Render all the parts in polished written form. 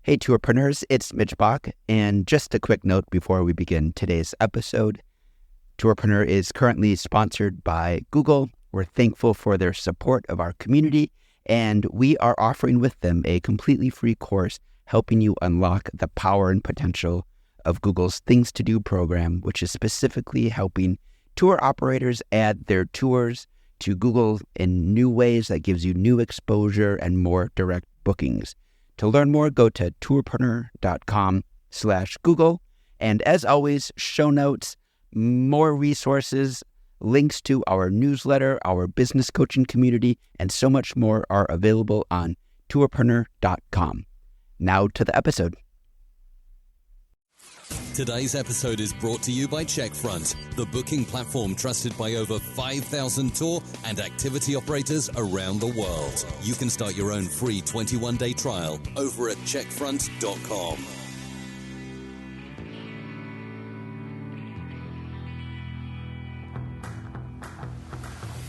Hey, tourpreneurs, it's Mitch Bach, and just a quick note before we begin today's episode. Tourpreneur is currently sponsored by Google. We're thankful for their support of our community, and we are offering with them a completely free course helping you unlock the power and potential of Google's Things to Do program, which is specifically helping tour operators add their tours to Google in new ways that gives you new exposure and more direct bookings. To learn more, go to tourpreneur.com/Google. And as always, show notes, more resources, links to our newsletter, our business coaching community, and so much more are available on tourpreneur.com. Now to the episode. Today's episode is brought to you by Checkfront, the booking platform trusted by over 5,000 tour and activity operators around the world. You can start your own free 21-day trial over at checkfront.com.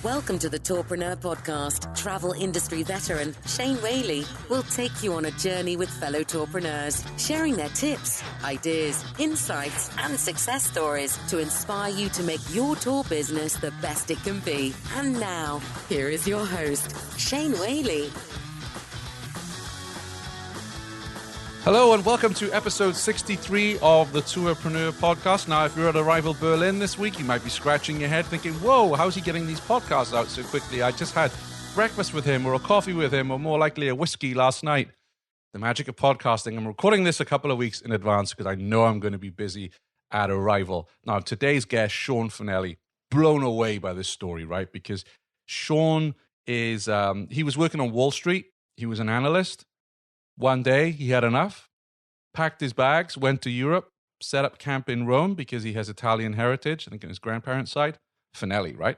Welcome to the Tourpreneur Podcast. Travel industry veteran Shane Whaley will take you on a journey with fellow tourpreneurs, sharing their tips, ideas, insights, and success stories to inspire you to make your tour business the best it can be. And now, here is your host, Shane Whaley. Hello and welcome to episode 63 of the Tourpreneur Podcast. Now, if you're at Arrival Berlin this week, you might be scratching your head thinking, whoa, how's he getting these podcasts out so quickly? I just had breakfast with him or a coffee with him or more likely a whiskey last night. The magic of podcasting. I'm recording this a couple of weeks in advance because I know I'm going to be busy at Arrival. Now, today's guest, Sean Finelli, blown away by this story, right? Because Sean is, he was working on Wall Street. He was an analyst. One day, he had enough, packed his bags, went to Europe, set up camp in Rome because he has Italian heritage, I think on his grandparents' side. Finelli, right?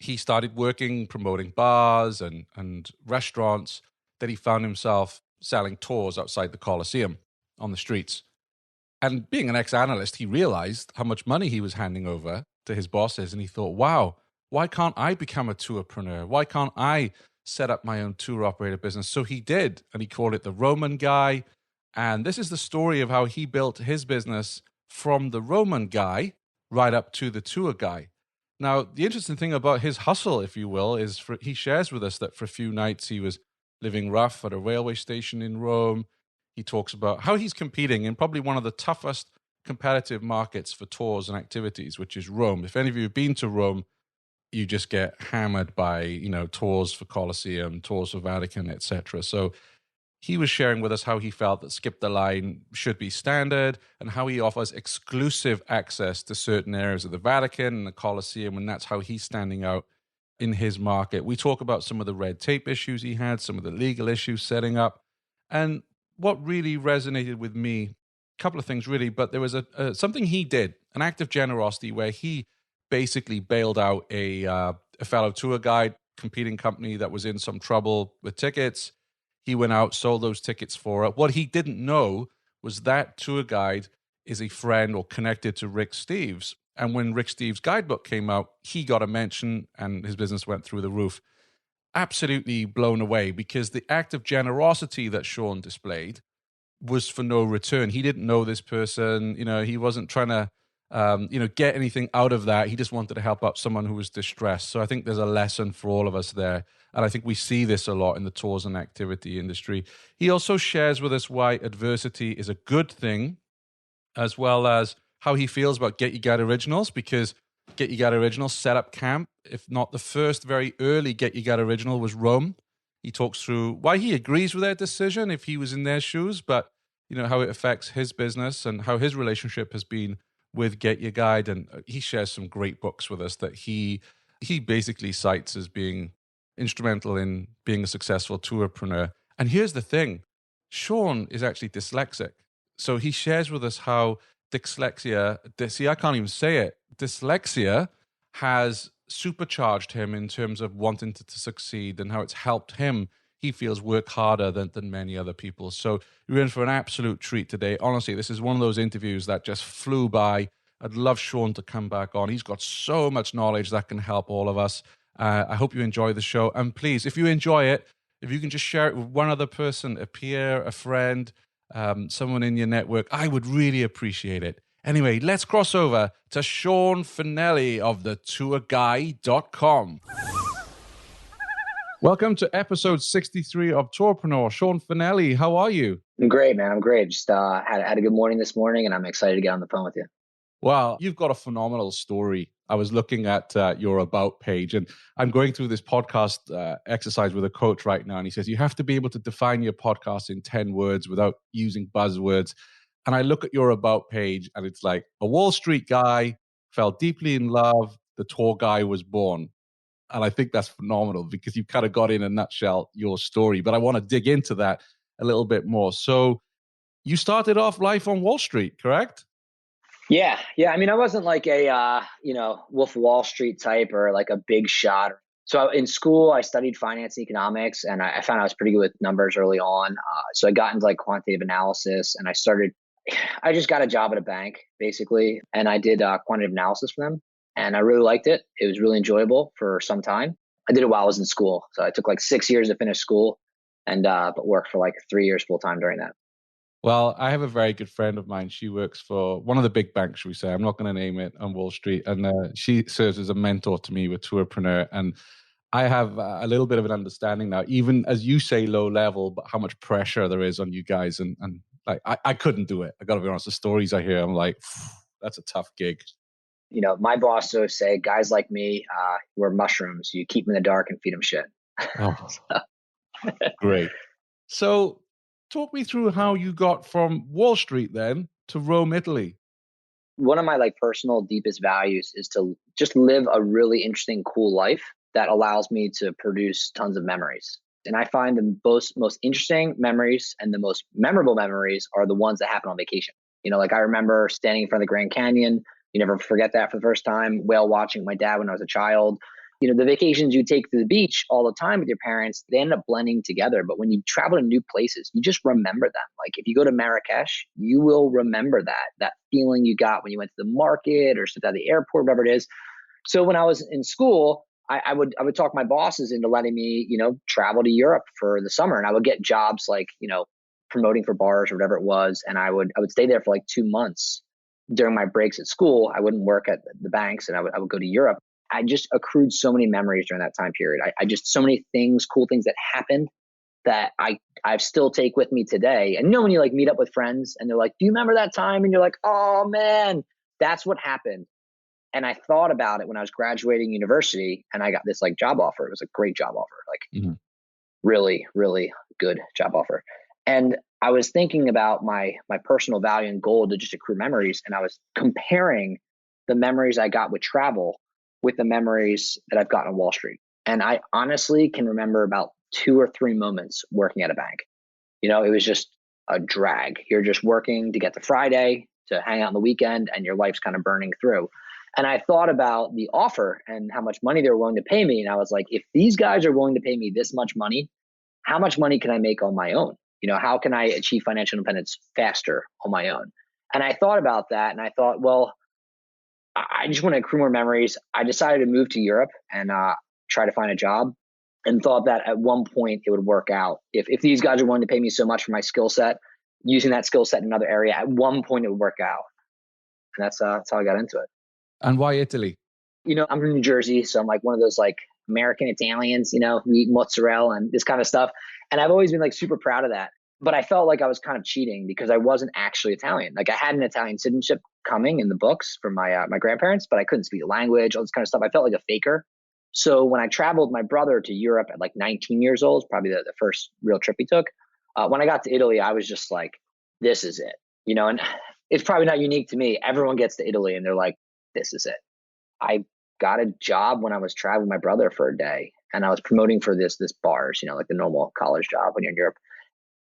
He started working, promoting bars and restaurants. Then he found himself selling tours outside the Colosseum on the streets. And being an ex-analyst, he realized how much money he was handing over to his bosses. And he thought, wow, why can't I become a tourpreneur? Why can't I set up my own tour operator business? So he did, and he called it the Roman Guy. And this is the story of how he built his business from the Roman guy right up to the tour guy. Now, the interesting thing about his hustle, if you will, is he shares with us that for a few nights he was living rough at a railway station in Rome. He talks about how he's competing in probably one of the toughest competitive markets for tours and activities, which is Rome. If any of you have been to Rome, you just get hammered by, tours for Colosseum, tours for Vatican, etc. So he was sharing with us how he felt that Skip the Line should be standard and how he offers exclusive access to certain areas of the Vatican and the Colosseum, and that's how he's standing out in his market. We talk about some of the red tape issues he had, some of the legal issues setting up, and what really resonated with me, a couple of things really, but there was something he did, an act of generosity where he basically bailed out a fellow tour guide, competing company that was in some trouble with tickets. He went out, sold those tickets for it. What he didn't know was that tour guide is a friend or connected to Rick Steves. And when Rick Steves' guidebook came out, he got a mention and his business went through the roof. Absolutely blown away because the act of generosity that Sean displayed was for no return. He didn't know this person. He wasn't trying to get anything out of that. He just wanted to help out someone who was distressed. So I think there's a lesson for all of us there. And I think we see this a lot in the tours and activity industry. He also shares with us why adversity is a good thing, as well as how he feels about Get Your Guide Originals, because Get Your Guide Originals set up camp. If not the first very early Get Your Guide Original was Rome. He talks through why he agrees with their decision if he was in their shoes, but how it affects his business and how his relationship has been with Get Your Guide. And he shares some great books with us that he basically cites as being instrumental in being a successful tourpreneur. And here's the thing, Sean is actually dyslexic. So he shares with us how dyslexia has supercharged him in terms of wanting to succeed and how it's helped him, he feels, work harder than many other people. So you're in for an absolute treat today. Honestly, this is one of those interviews that just flew by. I'd love Sean to come back on. He's got so much knowledge that can help all of us. I hope you enjoy the show. And please, if you enjoy it, if you can just share it with one other person, a peer, a friend, someone in your network, I would really appreciate it. Anyway, let's cross over to Sean Finelli of thetourguy.com. Welcome to episode 63 of Tourpreneur. Sean Finelli, how are you? I'm great, man. I'm great. Just had a good morning this morning, and I'm excited to get on the phone with you. Well, you've got a phenomenal story. I was looking at your About page, and I'm going through this podcast exercise with a coach right now, and he says you have to be able to define your podcast in 10 words without using buzzwords. And I look at your About page, and it's like a Wall Street guy fell deeply in love. The tour guy was born. And I think that's phenomenal because you've kind of got in a nutshell your story. But I want to dig into that a little bit more. So you started off life on Wall Street, correct? Yeah. I mean, I wasn't like a Wolf of Wall Street type or like a big shot. So in school, I studied finance and economics, and I found I was pretty good with numbers early on. So I got into like quantitative analysis, and I just got a job at a bank basically, and I did quantitative analysis for them. And I really liked it. It was really enjoyable for some time. I did it while I was in school. So I took like 6 years to finish school and but worked for like 3 years full time during that. Well, I have a very good friend of mine. She works for one of the big banks, should we say. I'm not going to name it, on Wall Street. And she serves as a mentor to me with Tourpreneur. And I have a little bit of an understanding now, even as you say low level, but how much pressure there is on you guys. And like I couldn't do it. I got to be honest. The stories I hear, I'm like, that's a tough gig. You know, my boss always say, guys like me, we're mushrooms. You keep them in the dark and feed them shit. Oh, great. So talk me through how you got from Wall Street then to Rome, Italy. One of my like personal deepest values is to just live a really interesting, cool life that allows me to produce tons of memories. And I find the most interesting memories and the most memorable memories are the ones that happen on vacation. You know, like I remember standing in front of the Grand Canyon. You never forget that for the first time. Whale watching with my dad when I was a child. You know, the vacations you take to the beach all the time with your parents, they end up blending together. But when you travel to new places, you just remember them. Like if you go to Marrakesh, you will remember that feeling you got when you went to the market or stepped out of the airport, whatever it is. So when I was in school, I would talk my bosses into letting me, travel to Europe for the summer. And I would get jobs like, promoting for bars or whatever it was. And I would stay there for like 2 months. During my breaks at school, I wouldn't work at the banks, and I would go to Europe. I just accrued so many memories during that time period. I just so many things, cool things that happened that I still take with me today. And when you like meet up with friends and they're like, "Do you remember that time?" And you're like, "Oh man, that's what happened." And I thought about it when I was graduating university, and I got this like job offer. It was a great job offer, like really, really good job offer. And I was thinking about my personal value and goal to just accrue memories. And I was comparing the memories I got with travel with the memories that I've gotten on Wall Street. And I honestly can remember about 2 or 3 moments working at a bank. It was just a drag. You're just working to get to Friday, to hang out on the weekend, and your life's kind of burning through. And I thought about the offer and how much money they were willing to pay me. And I was like, if these guys are willing to pay me this much money, how much money can I make on my own? How can I achieve financial independence faster on my own? And I thought about that, and I thought, well, I just want to accrue more memories. I decided to move to Europe and try to find a job, and thought that at one point it would work out. If these guys are willing to pay me so much for my skill set, using that skill set in another area, at one point it would work out. And that's how I got into it. And why Italy? I'm from New Jersey, so I'm like one of those like American Italians, who eat mozzarella and this kind of stuff. And I've always been like super proud of that. But I felt like I was kind of cheating because I wasn't actually Italian. Like I had an Italian citizenship coming in the books from my grandparents, but I couldn't speak the language, all this kind of stuff. I felt like a faker. So when I traveled my brother to Europe at like 19 years old, probably the first real trip he took. When I got to Italy, I was just like, this is it. And it's probably not unique to me. Everyone gets to Italy and they're like, this is it. I got a job when I was traveling with my brother for a day, and I was promoting for this bars, like the normal college job when you're in Europe.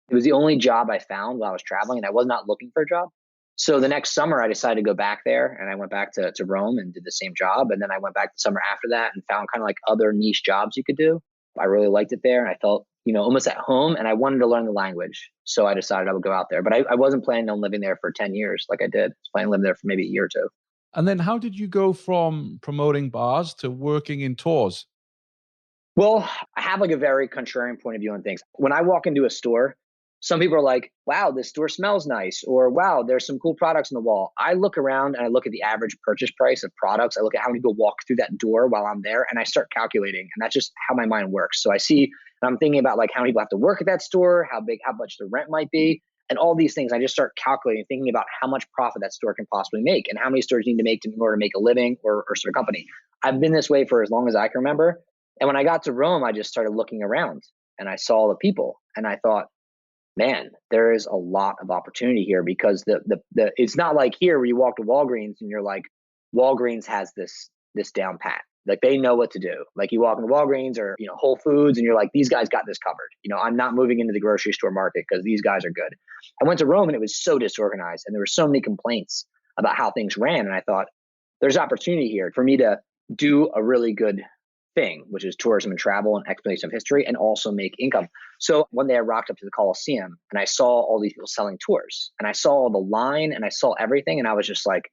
It was the only job I found while I was traveling, and I was not looking for a job. So the next summer I decided to go back there, and I went back to Rome and did the same job. And then I went back the summer after that and found kind of like other niche jobs you could do. I really liked it there, and I felt, almost at home, and I wanted to learn the language. So I decided I would go out there, but I wasn't planning on living there for 10 years like I did. I was planning on living there for maybe a year or two. And then how did you go from promoting bars to working in tours? Well, I have like a very contrarian point of view on things. When I walk into a store, some people are like, wow, this store smells nice, or wow, there's some cool products on the wall. I look around and I look at the average purchase price of products. I look at how many people walk through that door while I'm there, and I start calculating. And that's just how my mind works. So I see, and I'm thinking about like how many people have to work at that store, how much the rent might be, and all these things. I just start calculating, thinking about how much profit that store can possibly make and how many stores need to make in order to make a living or start a company. I've been this way for as long as I can remember. And when I got to Rome, I just started looking around and I saw the people and I thought, man, there is a lot of opportunity here because the it's not like here where you walk to Walgreens and you're like, Walgreens has this down pat. Like they know what to do. Like you walk into Walgreens or Whole Foods and you're like, these guys got this covered. I'm not moving into the grocery store market because these guys are good. I went to Rome and it was so disorganized and there were so many complaints about how things ran. And I thought, there's opportunity here for me to do a really good thing, which is tourism and travel and exploration of history, and also make income. So one day I rocked up to the Colosseum and I saw all these people selling tours and I saw the line and I saw everything. And I was just like,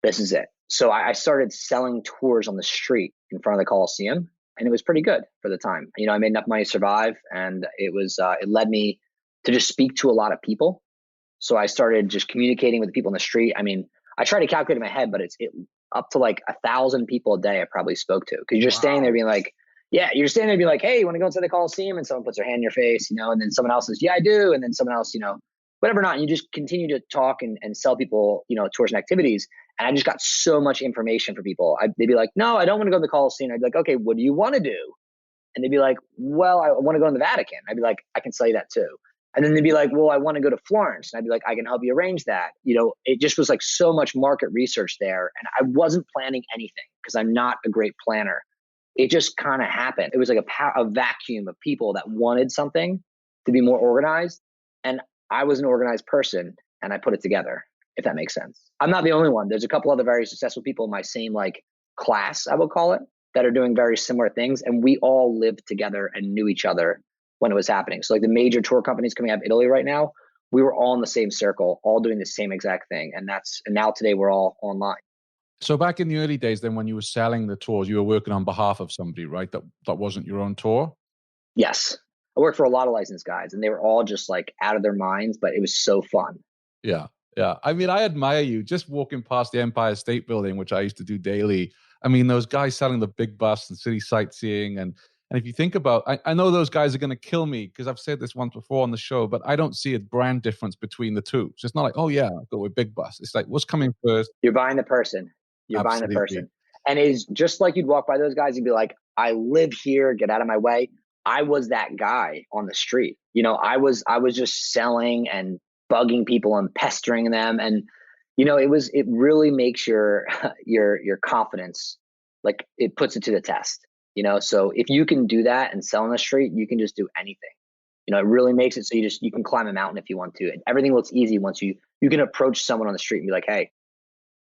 this is it. So I started selling tours on the street in front of the Colosseum, and it was pretty good for the time. I made enough money to survive, and it led me to just speak to a lot of people. So I started just communicating with the people in the street. I mean, I try to calculate in my head, but it's up to like 1,000 people a day I probably spoke to. Cause you're just standing there being like, yeah, you're standing there being like, hey, you want to go inside the Coliseum? And someone puts their hand in your face, and then someone else says, yeah, I do. And then someone else, whatever not. And you just continue to talk and sell people, tours and activities. And I just got so much information for people. They'd be like, no, I don't want to go to the Coliseum. I'd be like, okay, what do you want to do? And they'd be like, well, I want to go in the Vatican. I'd be like, I can sell you that too. And then they'd be like, well, I want to go to Florence. And I'd be like, I can help you arrange that. It just was like so much market research there. And I wasn't planning anything because I'm not a great planner. It just kind of happened. It was like a vacuum of people that wanted something to be more organized. And I was an organized person and I put it together, if that makes sense. I'm not the only one. There's a couple other very successful people in my same like class, I would call it, that are doing very similar things. And we all lived together and knew each other when it was happening. So like the major tour companies coming out of Italy right now, we were all in the same circle, all doing the same exact thing. And now today we're all online. So back in the early days, then when you were selling the tours, you were working on behalf of somebody, right? That wasn't your own tour? Yes. I worked for a lot of licensed guides and they were all just like out of their minds, but it was so fun. Yeah. Yeah. I mean, I admire you just walking past the Empire State Building, which I used to do daily. I mean, those guys selling the big bus and city sightseeing. And if you think about, I know those guys are going to kill me because I've said this once before on the show, but I don't see a brand difference between the two. So it's not like, oh yeah, I'll go with big bus. It's like, what's coming first? You're buying the person. You're buying the person. And it's just like you'd walk by those guys and be like, I live here, get out of my way. I was that guy on the street. I was just selling and bugging people and pestering them. And, it really makes your confidence, like it puts it to the test, so if you can do that and sell on the street, you can just do anything. It really makes it so you can climb a mountain if you want to. And everything looks easy once you can approach someone on the street and be like, hey,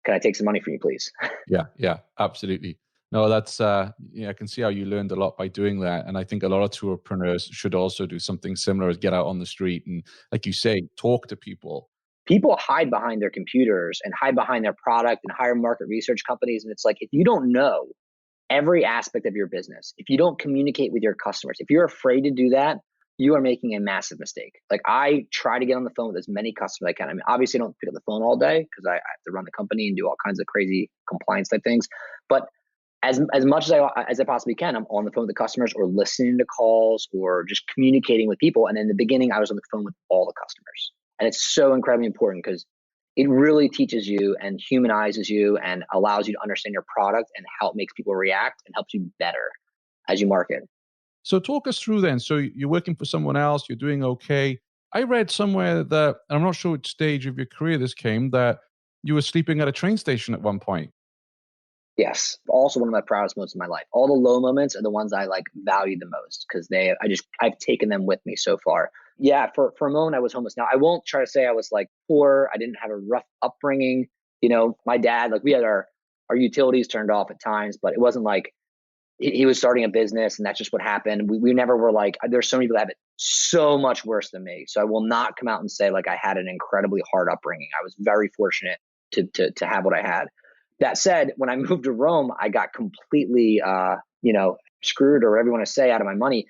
can I take some money from you, please? Yeah, absolutely. No, that's, I can see how you learned a lot by doing that. And I think a lot of tourpreneurs should also do something similar as get out on the street and, like you say, talk to people. People hide behind their computers and hide behind their product and hire market research companies. And it's like, if you don't know every aspect of your business, if you don't communicate with your customers, if you're afraid to do that, you are making a massive mistake. Like I try to get on the phone with as many customers as I can. I mean, obviously I don't pick up the phone all day because I have to run the company and do all kinds of crazy compliance type things. But as much as I possibly can, I'm on the phone with the customers or listening to calls or just communicating with people. And in the beginning, I was on the phone with all the customers. And it's so incredibly important because it really teaches you and humanizes you and allows you to understand your product and how it makes people react and helps you better as you market. So talk us through then. So you're working for someone else, you're doing okay. I read somewhere that, and I'm not sure which stage of your career this came, that you were sleeping at a train station at one point. Yes. Also one of my proudest moments of my life. All the low moments are the ones I like value the most because I've taken them with me so far. Yeah. For a moment I was homeless. Now I won't try to say I was like poor. I didn't have a rough upbringing. My dad, like we had our utilities turned off at times, but it wasn't like he was starting a business and that's just what happened. We never were like, there's so many people that have it so much worse than me. So I will not come out and say like I had an incredibly hard upbringing. I was very fortunate to have what I had. That said, when I moved to Rome, I got completely, screwed or whatever you want to say out of my money.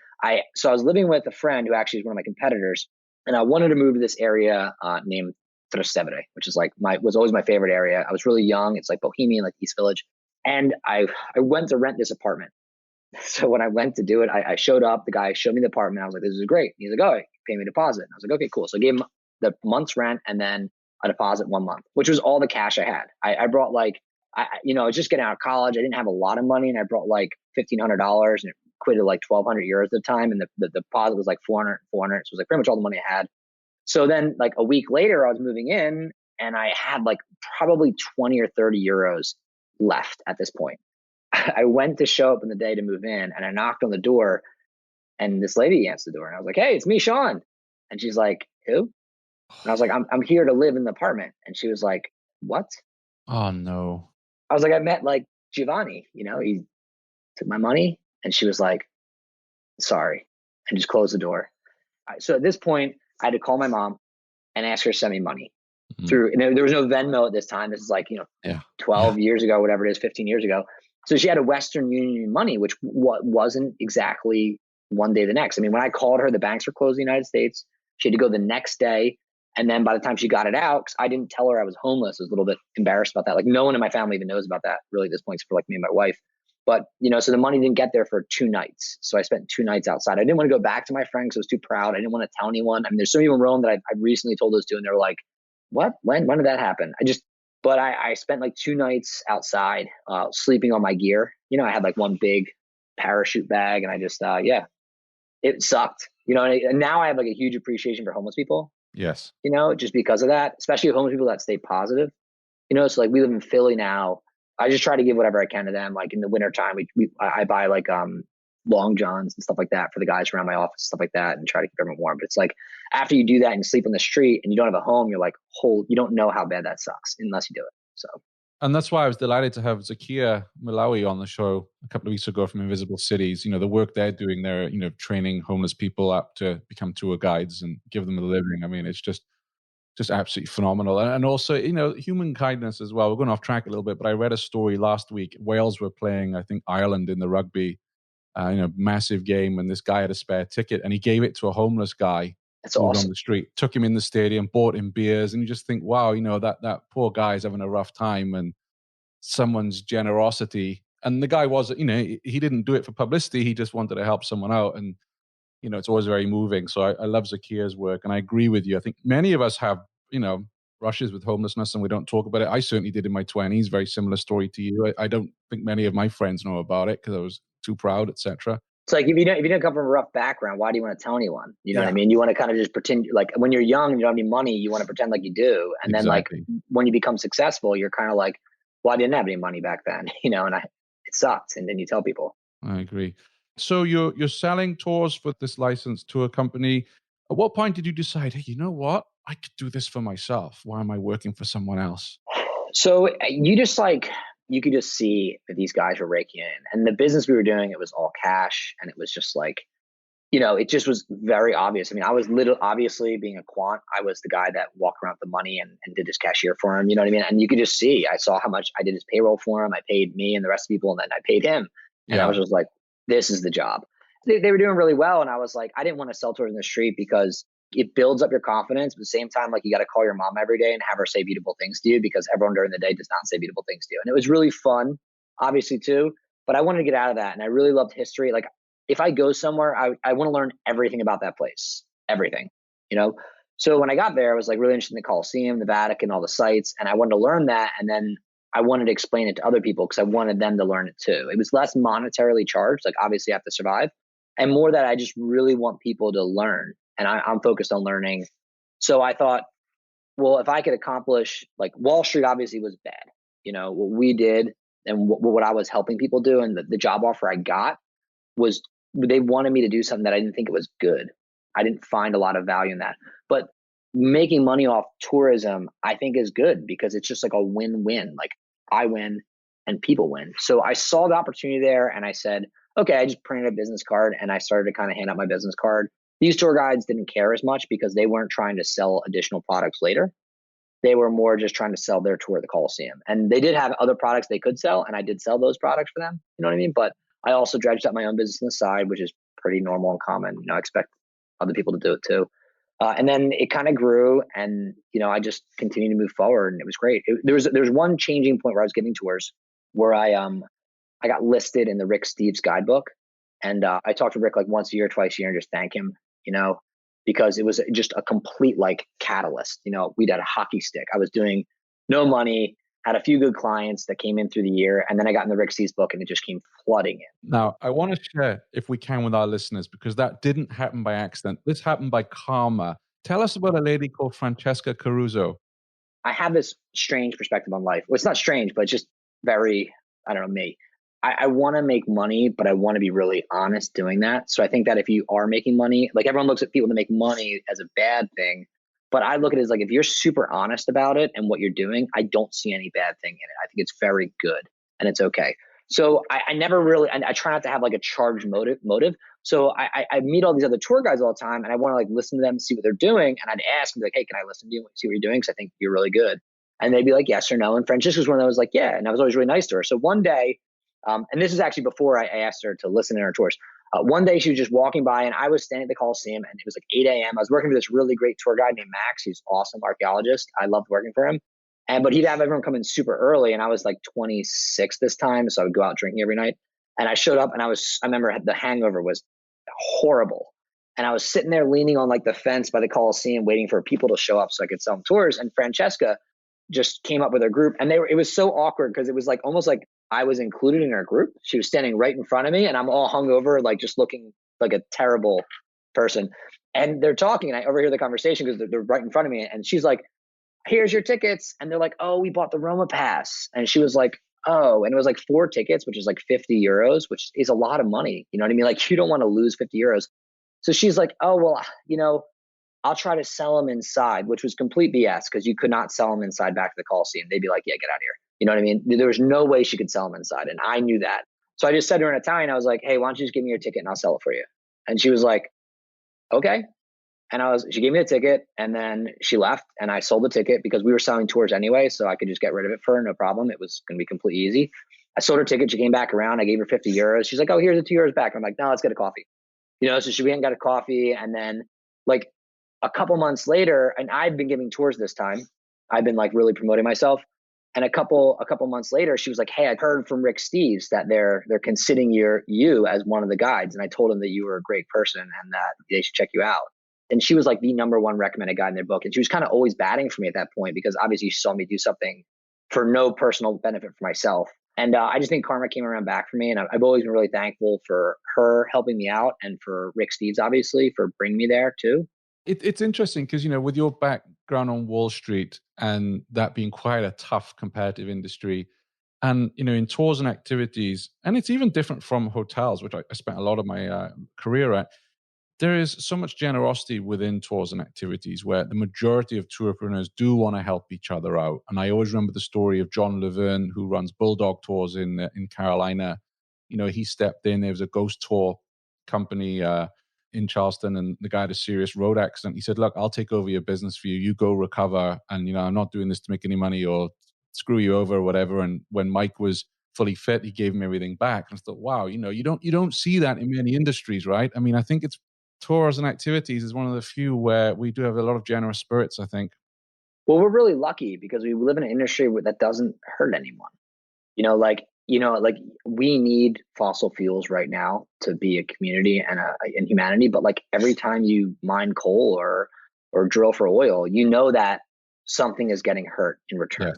So I was living with a friend who actually is one of my competitors, and I wanted to move to this area named Trastevere, which is was always my favorite area. I was really young. It's like Bohemian, like East Village. And I went to rent this apartment. So when I went to do it, I showed up, the guy showed me the apartment. I was like, this is great. He's like, oh, pay me a deposit. And I was like, okay, cool. So I gave him the month's rent and then a deposit 1 month, which was all the cash I had. I brought I was just getting out of college. I didn't have a lot of money, and I brought like $1,500, and it equated like 1,200 euros at the time. And the deposit was like 400. So it was like pretty much all the money I had. So then like a week later, I was moving in, and I had like probably 20 or 30 euros left at this point. I went to show up in the day to move in, and I knocked on the door, and this lady answered the door, and I was like, hey, it's me, Sean. And she's like, who? And I was like, I'm here to live in the apartment. And she was like, what? Oh, no. I was like, I met like Giovanni, he took my money. And she was like, sorry, and just closed the door. So at this point, I had to call my mom and ask her to send me money through, and there was no Venmo at this time. This is like, 12 years ago, whatever it is, 15 years ago. So she had a Western Union money, which wasn't exactly one day the next. I mean, when I called her, the banks were closed in the United States. She had to go the next day. And then by the time she got it out, because I didn't tell her I was homeless, I was a little bit embarrassed about that. Like no one in my family even knows about that really at this point, except for like me and my wife. But, so the money didn't get there for 2 nights. So I spent 2 nights outside. I didn't want to go back to my friend because I was too proud. I didn't want to tell anyone. I mean, there's so many in Rome that I recently told those to, and they were like, what? When did that happen? But I spent like 2 nights outside, sleeping on my gear. I had like one big parachute bag, and I just, it sucked, and now I have like a huge appreciation for homeless people. Yes. Just because of that, especially homeless people that stay positive, so like we live in Philly now. I just try to give whatever I can to them. Like in the wintertime, I buy like, long johns and stuff like that for the guys around my office, stuff like that, and try to keep everyone warm. But it's like, after you do that and you sleep on the street and you don't have a home, you're like, you don't know how bad that sucks unless you do it. So. And that's why I was delighted to have Zakia Malawi on the show a couple of weeks ago from Invisible Cities. The work they're doing there, training homeless people up to become tour guides and give them a living. I mean, it's just absolutely phenomenal. And also, human kindness as well. We're going off track a little bit, but I read a story last week. Wales were playing, I think, Ireland in the rugby, massive game. And this guy had a spare ticket and he gave it to a homeless guy. That's awesome. On the street, took him in the stadium, bought him beers, and you just think, wow, that poor guy's having a rough time, and someone's generosity. And the guy was, he didn't do it for publicity. He just wanted to help someone out, and it's always very moving. So I love Zakia's work, and I agree with you. I think many of us have, brushes with homelessness, and we don't talk about it. I certainly did in my 20s. Very similar story to you. I don't think many of my friends know about it because I was too proud, etc. It's like if you don't come from a rough background, why do you want to tell anyone? You know what I mean? You want to kind of just pretend, like when you're young and you don't have any money, you want to pretend like you do. And then like when you become successful, you're kind of like, well, I didn't have any money back then, and it sucked. And then you tell people. I agree. So you're selling tours for this licensed tour company. At what point did you decide, hey, you know what? I could do this for myself. Why am I working for someone else? So you could just see that these guys were raking in, and the business we were doing, it was all cash. And it was just like, it just was very obvious. I mean, I was obviously being a quant. I was the guy that walked around with the money and did his cashier for him. You know what I mean? And you could just see, I saw how much I did his payroll for him. I paid me and the rest of the people, and then I paid him. And I was just like, this is the job. They were doing really well. And I was like, I didn't want to sell tours in the street because it builds up your confidence. But at the same time, like you got to call your mom every day and have her say beautiful things to you, because everyone during the day does not say beautiful things to you. And it was really fun, obviously too, but I wanted to get out of that. And I really loved history. Like if I go somewhere, I want to learn everything about that place, everything, So when I got there, I was like really interested in the Colosseum, the Vatican, all the sites. And I wanted to learn that. And then I wanted to explain it to other people because I wanted them to learn it too. It was less monetarily charged. Like obviously I have to survive, and more that I just really want people to learn. And I'm focused on learning. So I thought, well, if I could accomplish, like Wall Street obviously was bad. What we did and what I was helping people do, and the job offer I got was they wanted me to do something that I didn't think it was good. I didn't find a lot of value in that. But making money off tourism, I think is good because it's just like a win-win. Like I win and people win. So I saw the opportunity there and I said, okay, I just printed a business card and I started to kind of hand out my business card. These tour guides didn't care as much because they weren't trying to sell additional products later. They were more just trying to sell their tour at the Colosseum. And they did have other products they could sell, and I did sell those products for them. You know what I mean? But I also dredged up my own business on the side, which is pretty normal and common. I expect other people to do it too. And then it kind of grew, and I just continued to move forward, and it was great. There was one changing point where I was giving tours, where I got listed in the Rick Steves guidebook, and I talked to Rick like once a year, twice a year, and just thank him, because it was just a complete like catalyst. We'd had a hockey stick. I was doing no money, had a few good clients that came in through the year, and then I got in the Rick Steves book, and it just came flooding in. Now, I want to share, if we can, with our listeners, because that didn't happen by accident. This happened by karma. Tell us about a lady called Francesca Caruso. I have this strange perspective on life. Well, it's not strange, but it's just very, I don't know, me. I want to make money, but I want to be really honest doing that. So I think that if you are making money, like everyone looks at people that make money as a bad thing, but I look at it as like, if you're super honest about it and what you're doing, I don't see any bad thing in it. I think it's very good and it's okay. So I never really, and I try not to have like a charged motive. So I meet all these other tour guides all the time, and I want to like listen to them, see what they're doing. And I'd ask them like, hey, can I listen to you, see what you're doing? Cause I think you're really good. And they'd be like, yes or no. And Francesca was one that was like, yeah. And I was always really nice to her. So one day, and this is actually before I asked her to listen to our tours. One day she was just walking by, and I was standing at the Colosseum, and it was like 8 a.m. I was working for this really great tour guide named Max. He's an awesome archaeologist. I loved working for him. But he'd have everyone come in super early, and I was like 26 this time, so I would go out drinking every night. And I showed up, and I remember the hangover was horrible. And I was sitting there leaning on like the fence by the Colosseum, waiting for people to show up so I could sell them tours. And Francesca just came up with her group, and it was so awkward because it was like almost like I was included in her group. She was standing right in front of me, and I'm all hungover, like just looking like a terrible person. And they're talking, and I overhear the conversation because they're right in front of me. And she's like, here's your tickets. And they're like, oh, we bought the Roma pass. And she was like, oh, and it was like 4 tickets, which is like 50 euros, which is a lot of money. You know what I mean? Like you don't want to lose 50 euros. So she's like, oh, well, I'll try to sell them inside, which was complete BS because you could not sell them inside back to the Colosseum. They'd be like, yeah, get out of here. You know what I mean? There was no way she could sell them inside. And I knew that. So I just said to her in Italian, I was like, hey, why don't you just give me your ticket and I'll sell it for you? And she was like, okay. And she gave me a ticket, and then she left, and I sold the ticket because we were selling tours anyway. So I could just get rid of it for her. No problem. It was going to be completely easy. I sold her ticket. She came back around. I gave her 50 euros. She's like, oh, here's the 2 euros back. I'm like, no, let's get a coffee. So she went and got a coffee. And then like a couple months later, and I've been giving tours this time. I've been like really promoting myself. And a couple months later, she was like, hey, I heard from Rick Steves that they're considering you as one of the guides. And I told him that you were a great person and that they should check you out. And she was like the number one recommended guide in their book. And she was kind of always batting for me at that point because obviously she saw me do something for no personal benefit for myself. And I just think karma came around back for me. And I've always been really thankful for her helping me out and for Rick Steves, obviously, for bringing me there too. It's interesting because, with your background on Wall Street and that being quite a tough competitive industry and, in tours and activities, and it's even different from hotels, which I spent a lot of my career at. There is so much generosity within tours and activities where the majority of tourpreneurs do want to help each other out. And I always remember the story of John Leverne, who runs Bulldog Tours in Carolina. He stepped in. There was a ghost tour company in Charleston, and the guy had a serious road accident. He said, look, I'll take over your business for you. You go recover. And, I'm not doing this to make any money or screw you over or whatever. And when Mike was fully fit, he gave him everything back. And I thought, wow, you don't see that in many industries, right? I mean, I think tours and activities is one of the few where we do have a lot of generous spirits, I think. Well, we're really lucky because we live in an industry that doesn't hurt anyone. We need fossil fuels right now to be a community and humanity. But like every time you mine coal or drill for oil, that something is getting hurt in return.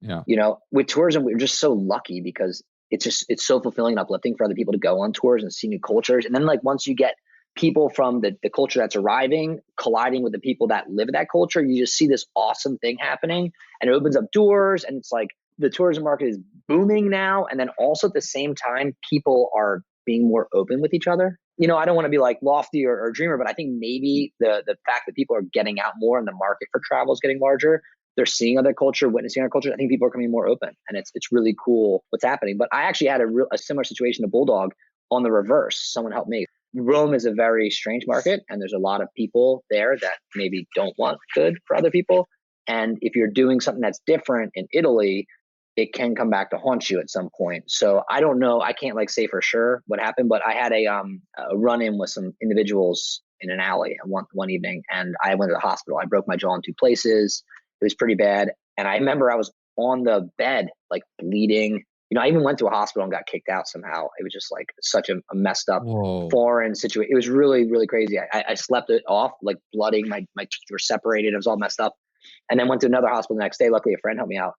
Yeah. With tourism, we're just so lucky because it's so fulfilling and uplifting for other people to go on tours and see new cultures. And then like once you get people from the culture that's arriving colliding with the people that live in that culture, you just see this awesome thing happening, and it opens up doors, and it's like the tourism market is booming now. And then also at the same time, people are being more open with each other. I don't want to be like lofty or dreamer, but I think maybe the fact that people are getting out more and the market for travel is getting larger. They're seeing other culture, witnessing other culture. I think people are becoming more open, and it's really cool what's happening. But I actually had a similar situation to Bulldog on the reverse. Someone helped me. Rome is a very strange market, and there's a lot of people there that maybe don't want good for other people. And if you're doing something that's different in Italy, it can come back to haunt you at some point. So I don't know. I can't like say for sure what happened, but I had a run-in with some individuals in an alley one evening, and I went to the hospital. I broke my jaw in two places. It was pretty bad. And I remember I was on the bed, like bleeding. I even went to a hospital and got kicked out somehow. It was just like such a messed up foreign situation. It was really, really crazy. I slept it off, like blooding. My teeth were separated. It was all messed up. And then went to another hospital the next day. Luckily, a friend helped me out.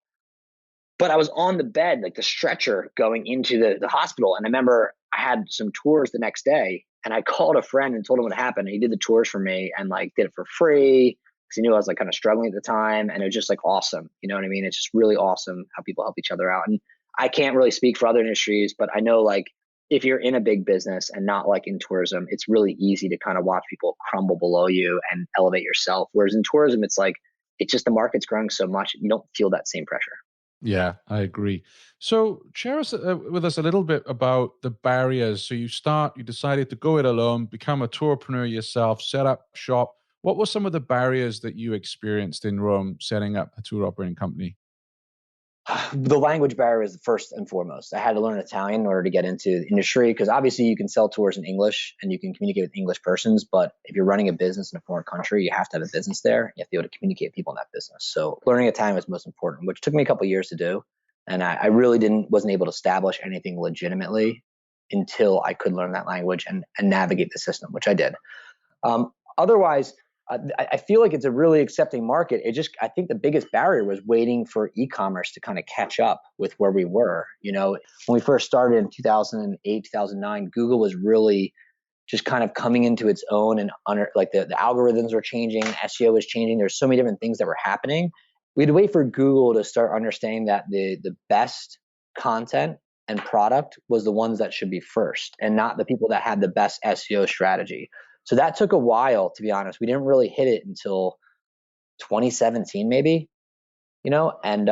But I was on the bed, like the stretcher going into the hospital. And I remember I had some tours the next day, and I called a friend and told him what happened. And he did the tours for me and like did it for free because he knew I was like kind of struggling at the time. And it was just like awesome. You know what I mean? It's just really awesome how people help each other out. And I can't really speak for other industries, but I know like if you're in a big business and not like in tourism, it's really easy to kind of watch people crumble below you and elevate yourself. Whereas in tourism, it's like, it's just the market's growing so much, you don't feel that same pressure. Yeah, I agree. So share with us a little bit about the barriers. So you decided to go it alone, become a tourpreneur yourself, set up shop. What were some of the barriers that you experienced in Rome setting up a tour operating company? The language barrier is first and foremost. I had to learn Italian in order to get into the industry because obviously you can sell tours in English and you can communicate with English persons. But if you're running a business in a foreign country, you have to have a business there. You have to be able to communicate with people in that business. So learning Italian was most important, which took me a couple of years to do. And I really wasn't able to establish anything legitimately until I could learn that language and navigate the system, which I did. Otherwise, I feel like it's a really accepting market. I think the biggest barrier was waiting for e-commerce to kind of catch up with where we were. When we first started in 2008, 2009, Google was really just kind of coming into its own, and the algorithms were changing, SEO was changing. There's so many different things that were happening. We had to wait for Google to start understanding that the best content and product was the ones that should be first, and not the people that had the best SEO strategy. So that took a while, to be honest. We didn't really hit it until 2017, maybe, and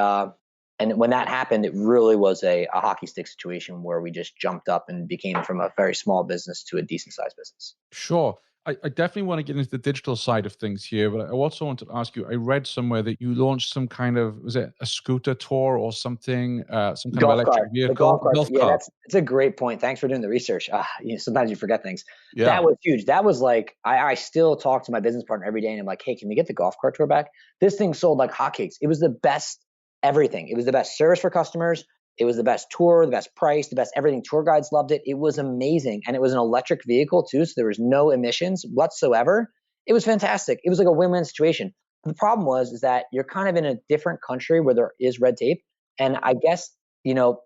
when that happened, it really was a hockey stick situation where we just jumped up and became from a very small business to a decent sized business. Sure. I definitely want to get into the digital side of things here, but I also wanted to ask you, I read somewhere that you launched some kind of, was it a scooter tour or something, some kind of electric vehicle? Golf cart. Yeah, that's a great point. Thanks for doing the research. Sometimes you forget things. Yeah. That was huge. That was like, I still talk to my business partner every day and I'm like, hey, can we get the golf cart tour back? This thing sold like hotcakes. It was the best everything. It was the best service for customers. It was the best tour, the best price, the best everything. Tour guides loved it. It was amazing. And it was an electric vehicle too. So there was no emissions whatsoever. It was fantastic. It was like a win-win situation. The problem is that you're kind of in a different country where there is red tape. And I guess,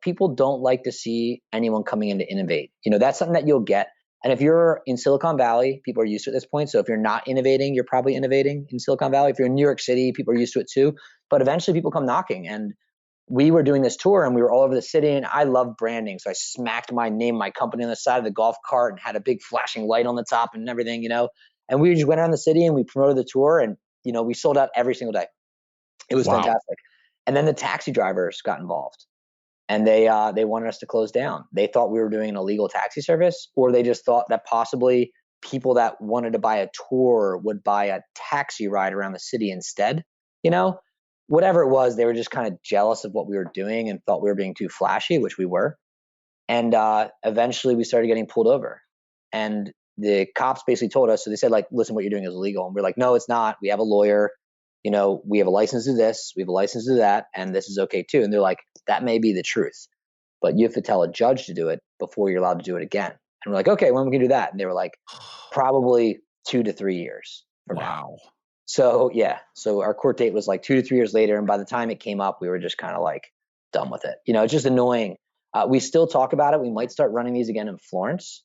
people don't like to see anyone coming in to innovate. That's something that you'll get. And if you're in Silicon Valley, people are used to it at this point. So if you're not innovating, you're probably innovating in Silicon Valley. If you're in New York City, people are used to it too. But eventually people come knocking. And we were doing this tour and we were all over the city, and I love branding. So I smacked my name, my company on the side of the golf cart and had a big flashing light on the top and everything, and we just went around the city and we promoted the tour, and, we sold out every single day. It was fantastic. And then the taxi drivers got involved, and they wanted us to close down. They thought we were doing an illegal taxi service, or they just thought that possibly people that wanted to buy a tour would buy a taxi ride around the city instead, Whatever it was, they were just kind of jealous of what we were doing and thought we were being too flashy, which we were. And eventually we started getting pulled over. And the cops basically told us, so they said, like, listen, what you're doing is illegal. And we're like, no, it's not. We have a lawyer. We have a license to do this. We have a license to do that. And this is okay too. And they're like, that may be the truth, but you have to tell a judge to do it before you're allowed to do it again. And we're like, okay, when we can do that? And they were like, probably 2 to 3 years from now. So yeah, so our court date was like 2 to 3 years later. And by the time it came up, we were just kind of like done with it. It's just annoying. We still talk about it. We might start running these again in Florence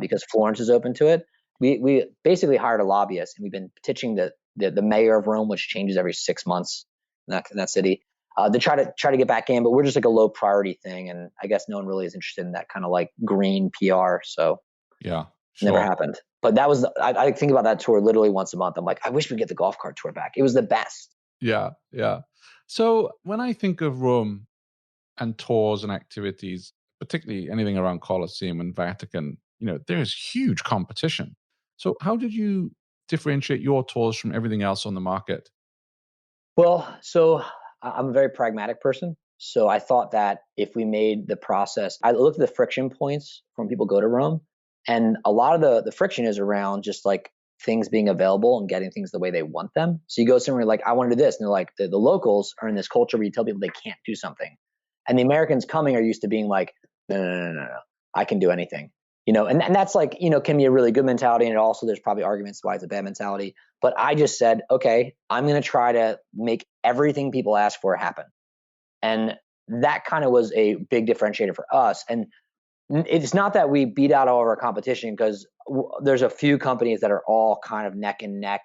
because Florence is open to it. We basically hired a lobbyist, and we've been pitching the mayor of Rome, which changes every 6 months in that city, to try to get back in. But we're just like a low priority thing. And I guess no one really is interested in that kind of like green PR. So yeah, never happened. But that was, I think about that tour literally once a month. I'm like, I wish we'd get the golf cart tour back. It was the best. Yeah, yeah. So when I think of Rome and tours and activities, particularly anything around Colosseum and Vatican, there's huge competition. So how did you differentiate your tours from everything else on the market? Well, so I'm a very pragmatic person. So I thought that if we made the process, I looked at the friction points when people go to Rome, and a lot of the friction is around just like things being available and getting things the way they want them. So you go somewhere like, I want to do this. And they're like, the locals are in this culture where you tell people they can't do something. And the Americans coming are used to being like, no, I can do anything. And that's like, can be a really good mentality. And also there's probably arguments why it's a bad mentality. But I just said, okay, I'm going to try to make everything people ask for happen. And that kind of was a big differentiator for us. And it's not that we beat out all of our competition, because there's a few companies that are all kind of neck and neck,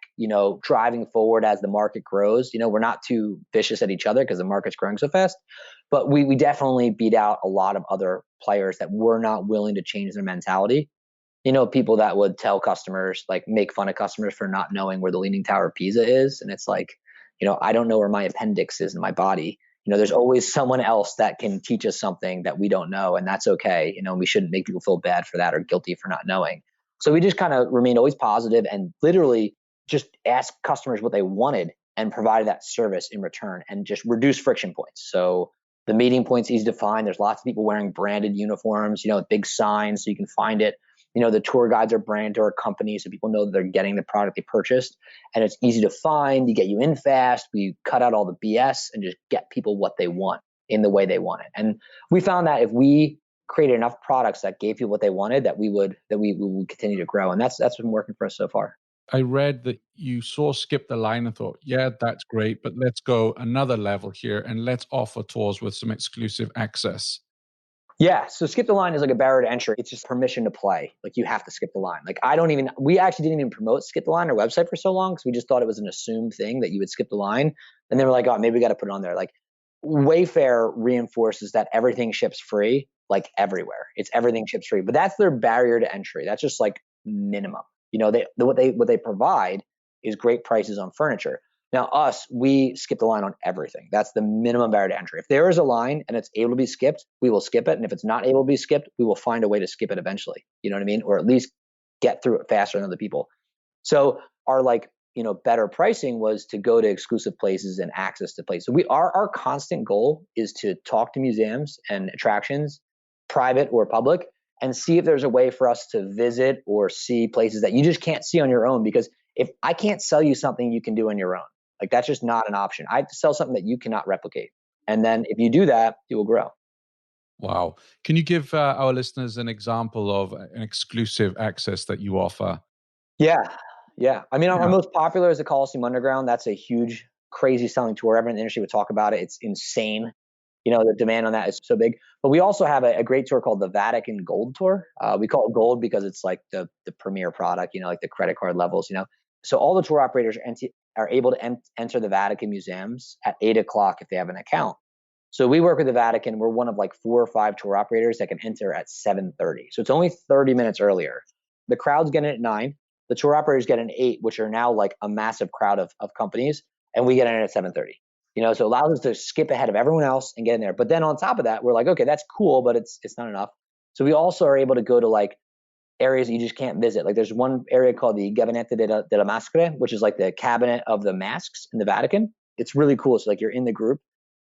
driving forward as the market grows. We're not too vicious at each other because the market's growing so fast, but we definitely beat out a lot of other players that were not willing to change their mentality. People that would tell customers, like make fun of customers for not knowing where the Leaning Tower of Pisa is. And it's like, I don't know where my appendix is in my body. There's always someone else that can teach us something that we don't know, and that's okay. We shouldn't make people feel bad for that or guilty for not knowing. So we just kind of remained always positive and literally just asked customers what they wanted and provided that service in return and just reduce friction points. So the meeting point's easy to find. There's lots of people wearing branded uniforms, with big signs so you can find it. The tour guides are branded or companies, so people know that they're getting the product they purchased, and it's easy to find. You get you in fast. We cut out all the BS and just get people what they want in the way they want it. And we found that if we created enough products that gave people what they wanted, that we would continue to grow. And that's been working for us so far. I read that you saw Skip the Line and thought, yeah, that's great, but let's go another level here and let's offer tours with some exclusive access. Yeah. So skip the line is like a barrier to entry. It's just permission to play. Like you have to skip the line. Like we actually didn't even promote skip the line on our website for so long because we just thought it was an assumed thing that you would skip the line. And then we're like, oh, maybe we got to put it on there. Like Wayfair reinforces that everything ships free, like everywhere. It's everything ships free, but that's their barrier to entry. That's just like minimum. What they provide is great prices on furniture. Now we skip the line on everything. That's the minimum barrier to entry. If there is a line and it's able to be skipped, we will skip it. And if it's not able to be skipped, we will find a way to skip it eventually. You know what I mean? Or at least get through it faster than other people. So our better pricing was to go to exclusive places and access to places. So our constant goal is to talk to museums and attractions, private or public, and see if there's a way for us to visit or see places that you just can't see on your own. Because if I can't sell you something you can do on your own, like that's just not an option. I have to sell something that you cannot replicate. And then if you do that, you will grow. Wow. Can you give our listeners an example of an exclusive access that you offer? Yeah. I mean, our most popular is the Colosseum Underground. That's a huge, crazy selling tour. Everyone in the industry would talk about it. It's insane. The demand on that is so big. But we also have a great tour called the Vatican Gold Tour. We call it gold because it's like the premier product, like the credit card levels, So all the tour operators are able to enter the Vatican museums at 8:00 if they have an account. So we work with the Vatican. We're one of like 4 or 5 tour operators that can enter at 7:30. So it's only 30 minutes earlier. The crowds get in at 9. The tour operators get in at 8, which are now like a massive crowd of companies. And we get in at 7:30. So it allows us to skip ahead of everyone else and get in there. But then on top of that, we're like, okay, that's cool, but it's not enough. So we also are able to go to like areas that you just can't visit. Like there's one area called the Gabinetto delle Maschere, which is like the cabinet of the masks in the Vatican. It's really cool. So like you're in the group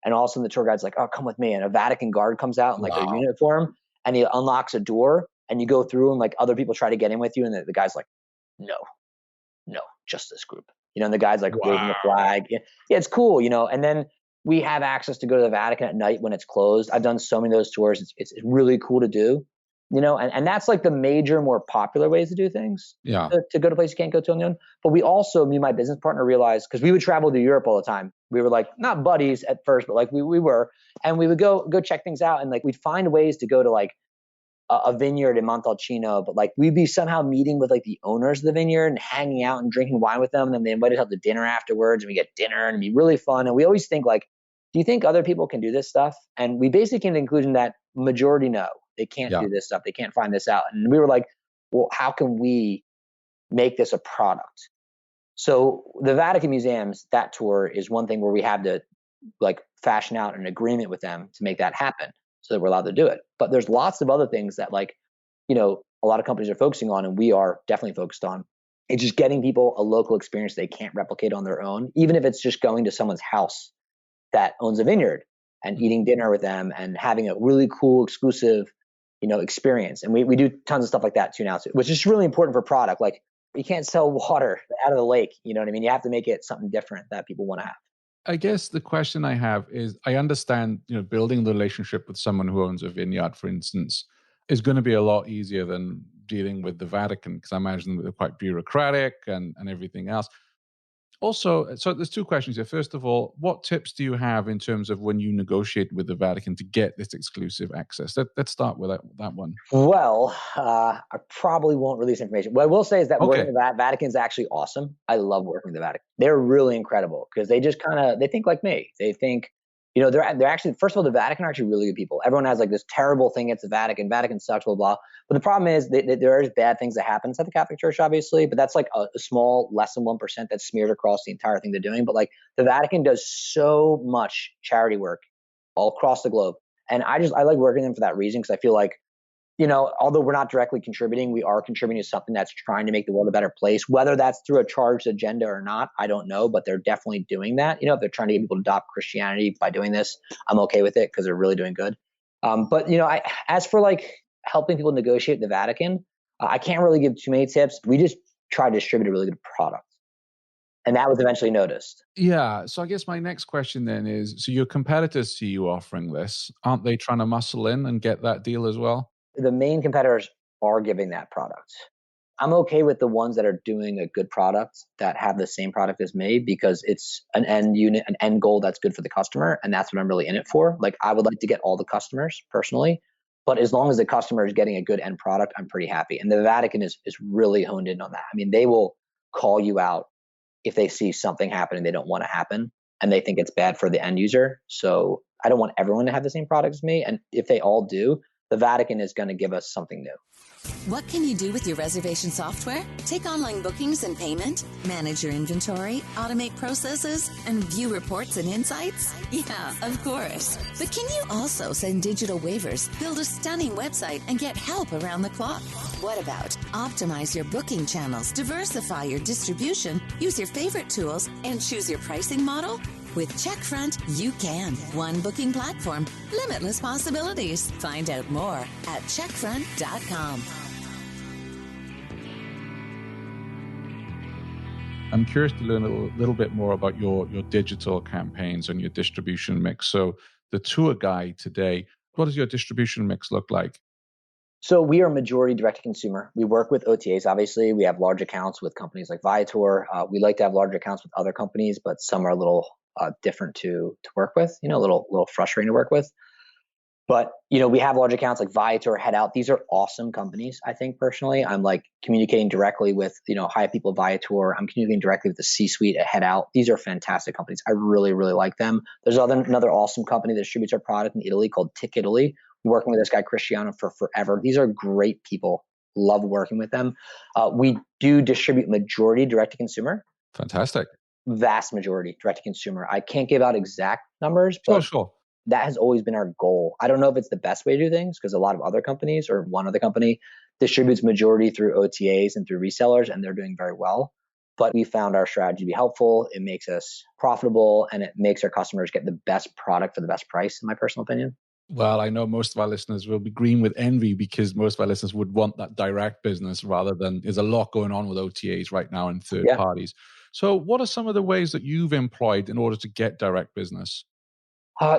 and all of a sudden the tour guide's like, oh, come with me. And a Vatican guard comes out in like their uniform and he unlocks a door and you go through and like other people try to get in with you. And the guy's like, no, just this group. And the guy's like waving the flag. Yeah, it's cool, and then we have access to go to the Vatican at night when it's closed. I've done so many of those tours. It's really cool to do, and that's like the major, more popular ways to do things. Yeah. To go to places you can't go to on your own. But we also, me and my business partner realized, because we would travel to Europe all the time. We were like, not buddies at first, but like we were, and we would go check things out. And like, we'd find ways to go to like a vineyard in Montalcino, but like we'd be somehow meeting with like the owners of the vineyard and hanging out and drinking wine with them. And then they invite us out to dinner afterwards and we get dinner and it'd be really fun. And we always think like, do you think other people can do this stuff? And we basically came to the conclusion that majority no, they can't do this stuff. They can't find this out. And we were like, well, how can we make this a product? So the Vatican Museums, that tour is one thing where we have to like fashion out an agreement with them to make that happen, so that we're allowed to do it. But there's lots of other things that like, a lot of companies are focusing on, and we are definitely focused on. It's just getting people a local experience they can't replicate on their own, even if it's just going to someone's house that owns a vineyard and eating dinner with them and having a really cool, exclusive, experience. And we do tons of stuff like that too now, which is really important for product. Like, you can't sell water out of the lake. You know what I mean? You have to make it something different that people want to have. I guess the question I have is, I understand, building the relationship with someone who owns a vineyard, for instance, is going to be a lot easier than dealing with the Vatican, because I imagine they're quite bureaucratic and everything else. Also, so there's two questions here. First of all, what tips do you have in terms of when you negotiate with the Vatican to get this exclusive access? Let's start with that one. Well, I probably won't release information. What I will say is that working with the Vatican is actually awesome. I love working with the Vatican. They're really incredible because they just they think like me. They think, they're actually, first of all, the Vatican are actually really good people. Everyone has like this terrible thing against the Vatican. Vatican sucks, blah, blah. But the problem is there is bad things that happen inside the Catholic Church, obviously, but that's like a small, less than 1% that's smeared across the entire thing they're doing. But like, the Vatican does so much charity work all across the globe. And I like working with them for that reason, because I feel like, although we're not directly contributing, we are contributing to something that's trying to make the world a better place. Whether that's through a charged agenda or not, I don't know, but they're definitely doing that. If they're trying to get people to adopt Christianity by doing this, I'm okay with it because they're really doing good. But as for like helping people negotiate the Vatican, I can't really give too many tips. We just try to distribute a really good product. And that was eventually noticed. Yeah. So I guess my next question then is, so your competitors see you offering this. Aren't they trying to muscle in and get that deal as well? The main competitors are giving that product. I'm okay with the ones that are doing a good product that have the same product as me, because it's an end goal that's good for the customer. And that's what I'm really in it for. Like, I would like to get all the customers personally, but as long as the customer is getting a good end product, I'm pretty happy. And the Vatican is really honed in on that. I mean, they will call you out if they see something happening they don't want to happen and they think it's bad for the end user. So I don't want everyone to have the same product as me. And if they all do, the Vatican is going to give us something new. What can you do with your reservation software? Take online bookings and payment, manage your inventory, automate processes, and view reports and insights? Yeah, of course. But can you also send digital waivers, build a stunning website, and get help around the clock? What about optimize your booking channels, diversify your distribution, use your favorite tools, and choose your pricing model? With Checkfront, you can. One booking platform, limitless possibilities. Find out more at checkfront.com. I'm curious to learn a little bit more about your digital campaigns and your distribution mix. So the tour guide today, what does your distribution mix look like? So we are majority direct to consumer. We work with OTAs, obviously. We have large accounts with companies like Viator. We like to have larger accounts with other companies, but some are a little different to work with, a little frustrating to work with. But, we have large accounts like Viator, Head Out. These are awesome companies, I think, personally. I'm like communicating directly with, high people at Viator. I'm communicating directly with the C-suite at Head Out. These are fantastic companies. I really, really like them. There's another awesome company that distributes our product in Italy called Tick Italy. I'm working with this guy, Cristiano, for forever. These are great people. Love working with them. We do distribute majority direct to consumer. Fantastic. Vast majority direct to consumer. I can't give out exact numbers, but sure. That has always been our goal. I don't know if it's the best way to do things, because a lot of other companies, or one other company, distributes majority through OTAs and through resellers, and they're doing very well. But we found our strategy to be helpful. It makes us profitable, and it makes our customers get the best product for the best price, in my personal opinion. Well, I know most of our listeners will be green with envy, because most of our listeners would want that direct business rather than, there's a lot going on with OTAs right now and third parties. So what are some of the ways that you've employed in order to get direct business?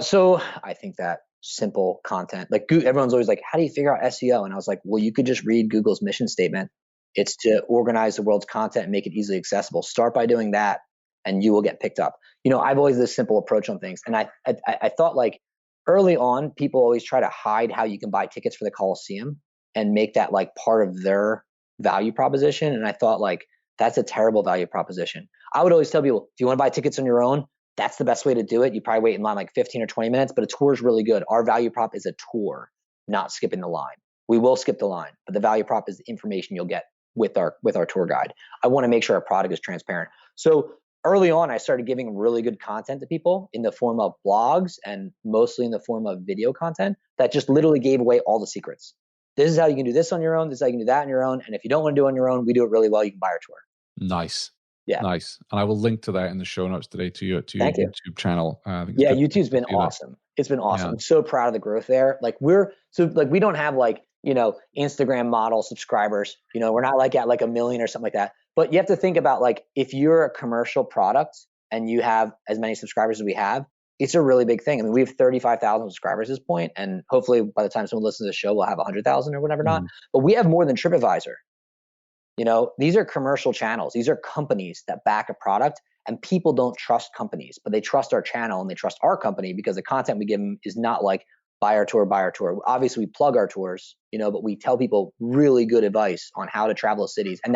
So I think that simple content, like everyone's always like, how do you figure out SEO? And I was like, well, you could just read Google's mission statement. It's to organize the world's content and make it easily accessible. Start by doing that and you will get picked up. I've always this simple approach on things. And I thought, like, early on, people always try to hide how you can buy tickets for the Colosseum and make that like part of their value proposition. And I thought, like, that's a terrible value proposition. I would always tell people, if you want to buy tickets on your own, that's the best way to do it. You probably wait in line like 15 or 20 minutes, but a tour is really good. Our value prop is a tour, not skipping the line. We will skip the line, but the value prop is the information you'll get with our tour guide. I want to make sure our product is transparent. So early on, I started giving really good content to people in the form of blogs and mostly in the form of video content that just literally gave away all the secrets. This is how you can do this on your own. This is how you can do that on your own. And if you don't want to do it on your own, we do it really well. You can buy our tour. Nice. Yeah. Nice. And I will link to that in the show notes today to your Thank you. YouTube channel. I think it's Yeah, good YouTube's to been see that. awesome. It's been awesome. Yeah. I'm so proud of the growth there. Like we don't have like, Instagram model subscribers. We're not like at like 1 million or something like that. But you have to think about like if you're a commercial product and you have as many subscribers as we have, it's a really big thing. I mean, we have 35,000 subscribers at this point, and hopefully by the time someone listens to the show, we'll have 100,000 or whatever not. But we have more than TripAdvisor. These are commercial channels. These are companies that back a product, and people don't trust companies, but they trust our channel and they trust our company because the content we give them is not like buy our tour. Obviously, we plug our tours, but we tell people really good advice on how to travel to cities. And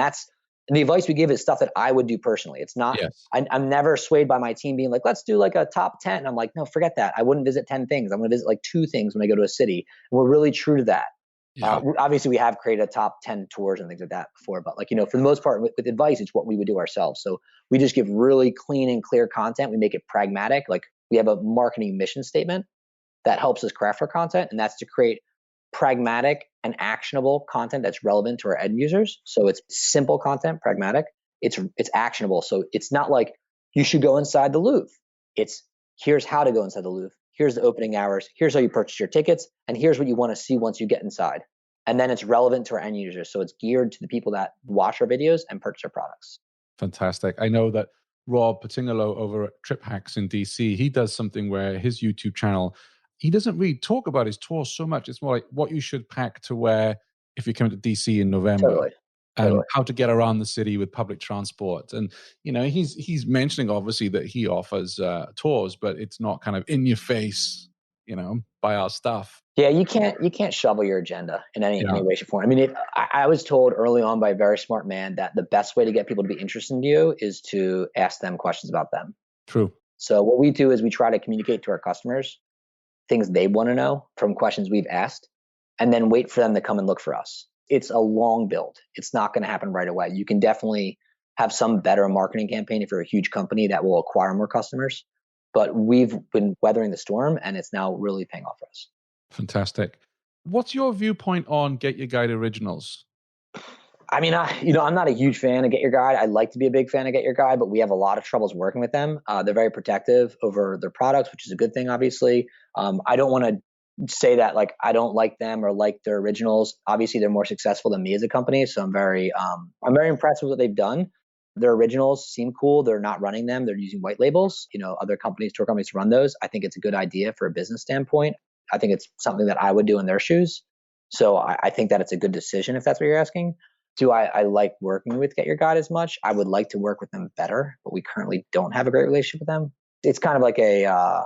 the advice we give is stuff that I would do personally. It's not, Yes. I'm never swayed by my team being like, let's do like a top 10. And I'm like, no, forget that. I wouldn't visit 10 things. I'm going to visit like 2 things when I go to a city. And we're really true to that. Yeah. Obviously, we have created a top 10 tours and things like that before, but like, for the most part with advice, it's what we would do ourselves. So we just give really clean and clear content. We make it pragmatic. Like we have a marketing mission statement that helps us craft our content. And that's to create pragmatic and actionable content that's relevant to our end users. So it's simple content, pragmatic. It's actionable. So it's not like you should go inside the Louvre. It's here's how to go inside the Louvre. Here's the opening hours. Here's how you purchase your tickets. And here's what you want to see once you get inside. And then it's relevant to our end users. So it's geared to the people that watch our videos and purchase our products. Fantastic. I know that Rob Patingolo over at Trip Hacks in DC, he does something where his YouTube channel, he doesn't really talk about his tour so much. It's more like what you should pack to wear if you come to DC in November. Totally. And how to get around the city with public transport. And, he's mentioning obviously that he offers tours, but it's not kind of in your face, buy our stuff. Yeah, you can't shovel your agenda in any way, shape, or form. I mean, I was told early on by a very smart man that the best way to get people to be interested in you is to ask them questions about them. True. So what we do is we try to communicate to our customers things they want to know from questions we've asked, and then wait for them to come and look for us. It's a long build. It's not going to happen right away. You can definitely have some better marketing campaign if you're a huge company that will acquire more customers. But we've been weathering the storm, and it's now really paying off for us. Fantastic. What's your viewpoint on Get Your Guide Originals? I mean, I'm not a huge fan of Get Your Guide. I'd like to be a big fan of Get Your Guide, but we have a lot of troubles working with them. They're very protective over their products, which is a good thing, obviously. I don't want to say that like I don't like them or like their originals. Obviously, they're more successful than me as a company, so I'm very impressed with what they've done. Their originals seem cool. They're not running them. They're using white labels. Other tour companies run those. I think it's a good idea for a business standpoint. I think it's something that I would do in their shoes. So I think that it's a good decision if that's what you're asking. Do I like working with Get Your Guide as much? I would like to work with them better, but we currently don't have a great relationship with them. It's kind of like a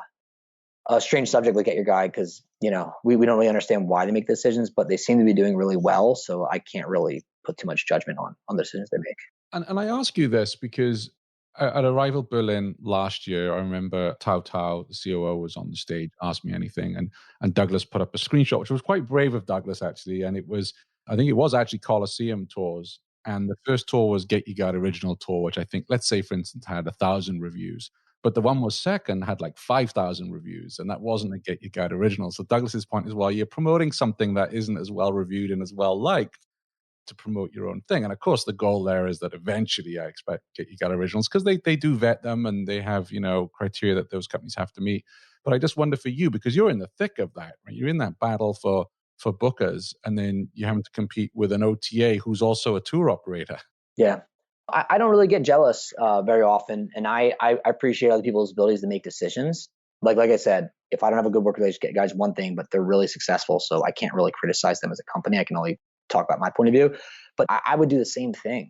strange subject with Get Your Guide because, we don't really understand why they make decisions, but they seem to be doing really well. So I can't really put too much judgment on the decisions they make. And I ask you this because at Arrival Berlin last year, I remember Tao, the COO, was on the stage, asked me anything. And Douglas put up a screenshot, which was quite brave of Douglas, actually. And I think it was actually Colosseum tours. And the first tour was Get Your Guide Original Tour, which I think, let's say, for instance, had 1,000 reviews. But the one was second, had like 5,000 reviews. And that wasn't a Get Your Guide Original. So Douglas's point is, well, you're promoting something that isn't as well reviewed and as well liked to promote your own thing. And of course, the goal there is that eventually I expect Get Your Guide Originals, because they do vet them and they have, criteria that those companies have to meet. But I just wonder for you, because you're in the thick of that, right? You're in that battle for bookers, and then you have to compete with an OTA who's also a tour operator. Yeah. I don't really get jealous very often. And I appreciate other people's abilities to make decisions. Like I said, if I don't have a good work relationship, guys, one thing, but they're really successful. So I can't really criticize them as a company. I can only talk about my point of view, but I would do the same thing.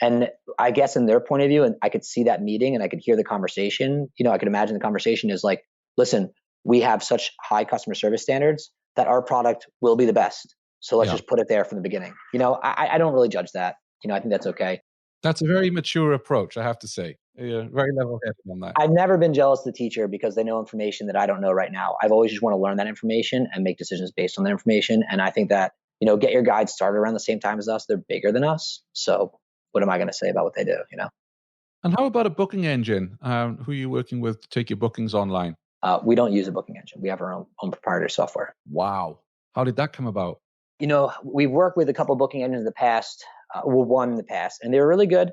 And I guess in their point of view, and I could see that meeting and I could hear the conversation, I could imagine the conversation is like, listen, we have such high customer service standards that our product will be the best. So let's just put it there from the beginning. I don't really judge that. I think that's okay. That's a very mature approach, I have to say. You're very level-headed on that. I've never been jealous of the teacher because they know information that I don't know right now. I've always just want to learn that information and make decisions based on that information. And I think that, Get Your Guide started around the same time as us. They're bigger than us. So what am I going to say about what they do, And how about a booking engine? Who are you working with to take your bookings online? We don't use a booking engine. We have our own proprietary software. Wow. How did that come about? We've worked with a couple of booking engines in the past, one in the past, and they were really good.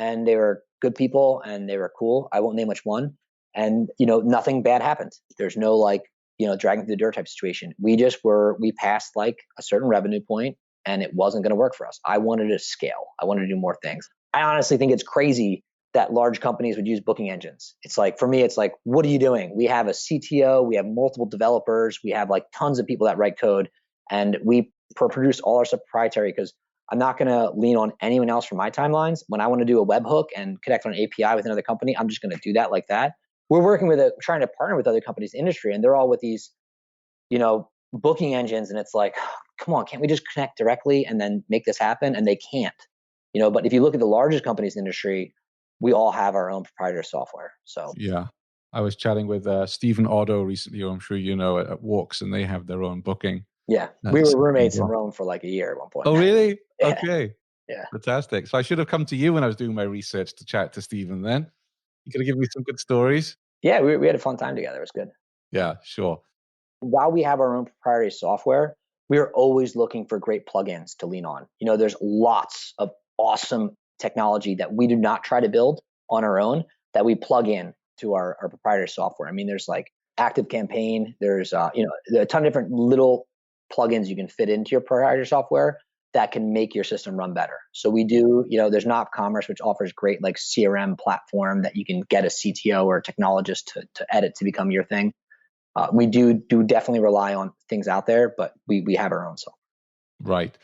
and they were good people and they were cool. I won't name which one. And, nothing bad happened. There's no dragging through the dirt type situation. We passed like a certain revenue point and it wasn't going to work for us. I wanted to scale. I wanted to do more things. I honestly think it's crazy that large companies would use booking engines. It's like, for me, it's like, what are you doing? We have a CTO, we have multiple developers, we have like tons of people that write code, and we produce all our stuff proprietary because I'm not going to lean on anyone else for my timelines. When I want to do a webhook and connect on an API with another company, I'm just going to do that like that. We're trying to partner with other companies in the industry, and they're all with these, booking engines. And it's like, come on, can't we just connect directly and then make this happen? And they can't, but if you look at the largest companies in the industry, we all have our own proprietary software. So yeah, I was chatting with Stephen Otto recently, who I'm sure you know, at Walks, and they have their own booking. Yeah, we were roommates in Rome for like a year at one point. Oh, really? Yeah. Okay. Yeah. Fantastic. So I should have come to you when I was doing my research to chat to Stephen then. You could have given me some good stories. Yeah, we had a fun time together. It was good. Yeah, sure. While we have our own proprietary software, we are always looking for great plugins to lean on. There's lots of awesome technology that we do not try to build on our own that we plug in to our proprietary software. I mean, there's like Active Campaign. There's there are a ton of different little plugins you can fit into your proprietary software that can make your system run better. So we do, there's Knob Commerce, which offers great like CRM platform that you can get a CTO or a technologist to edit to become your thing. We do definitely rely on things out there, but we have our own software. Right.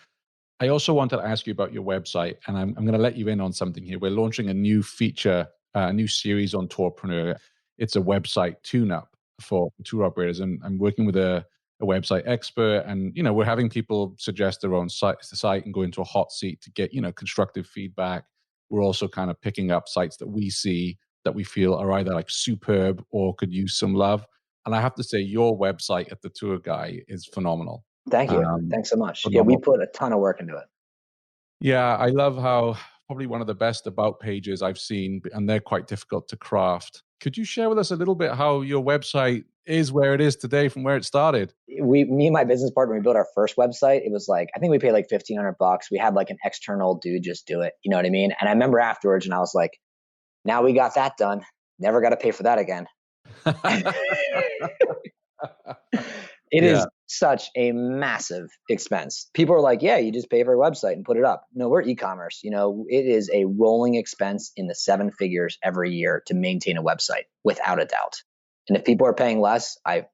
I also wanted to ask you about your website, and I'm going to let you in on something here. We're launching a new feature, a new series on Tourpreneur. It's a website tune-up for tour operators, and I'm working with a website expert, and we're having people suggest their own site and go into a hot seat to get constructive feedback. We're also kind of picking up sites that we see that we feel are either like superb or could use some love. And I have to say, your website at The Tour Guy is phenomenal. Thank you. Thanks so much. Yeah, we put a ton of work into it. Yeah, I love how probably one of the best about pages I've seen, and they're quite difficult to craft. Could you share with us a little bit how your website is where it is today from where it started? Me and my business partner, we built our first website. It was like, I think we paid like $1,500. We had like an external dude just do it. You know what I mean? And I remember afterwards, and I was like, now we got that done. Never got to pay for that again. It is such a massive expense. People are like, yeah, you just pay for a website and put it up. No, we're e-commerce. It is a rolling expense in the 7 figures every year to maintain a website, without a doubt. And if people are paying less, they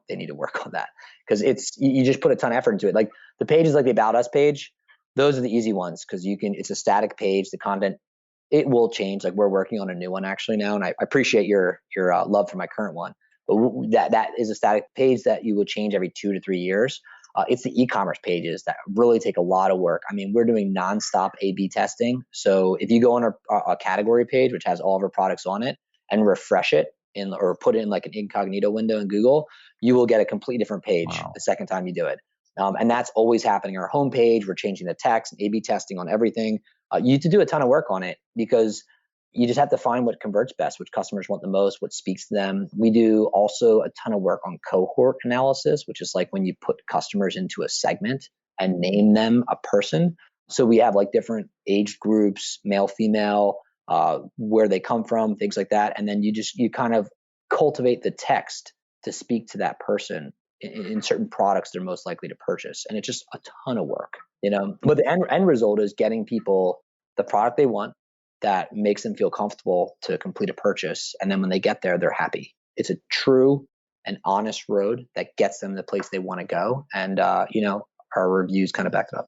need to work on that, because you just put a ton of effort into it. Like the pages, like the About Us page, those are the easy ones, because it's a static page. The content, it will change. Like we're working on a new one actually now, and I appreciate your love for my current one. But that is a static page that you will change every 2 to 3 years. It's the e-commerce pages that really take a lot of work. I mean, we're doing nonstop A/B testing. So if you go on a category page, which has all of our products on it, and refresh it or put it in like an incognito window in Google, you will get a completely different page the second time you do it. And that's always happening. Our homepage, we're changing the text and A/B testing on everything. You have to do a ton of work on it, because you just have to find what converts best, which customers want the most, what speaks to them. We do also a ton of work on cohort analysis, which is like when you put customers into a segment and name them a person. So we have like different age groups, male, female, where they come from, things like that. And then you kind of cultivate the text to speak to that person in certain products they're most likely to purchase. And it's just a ton of work, But the end result is getting people the product they want that makes them feel comfortable to complete a purchase. And then when they get there, they're happy. It's a true and honest road that gets them the place they want to go. And, our reviews kind of back it up.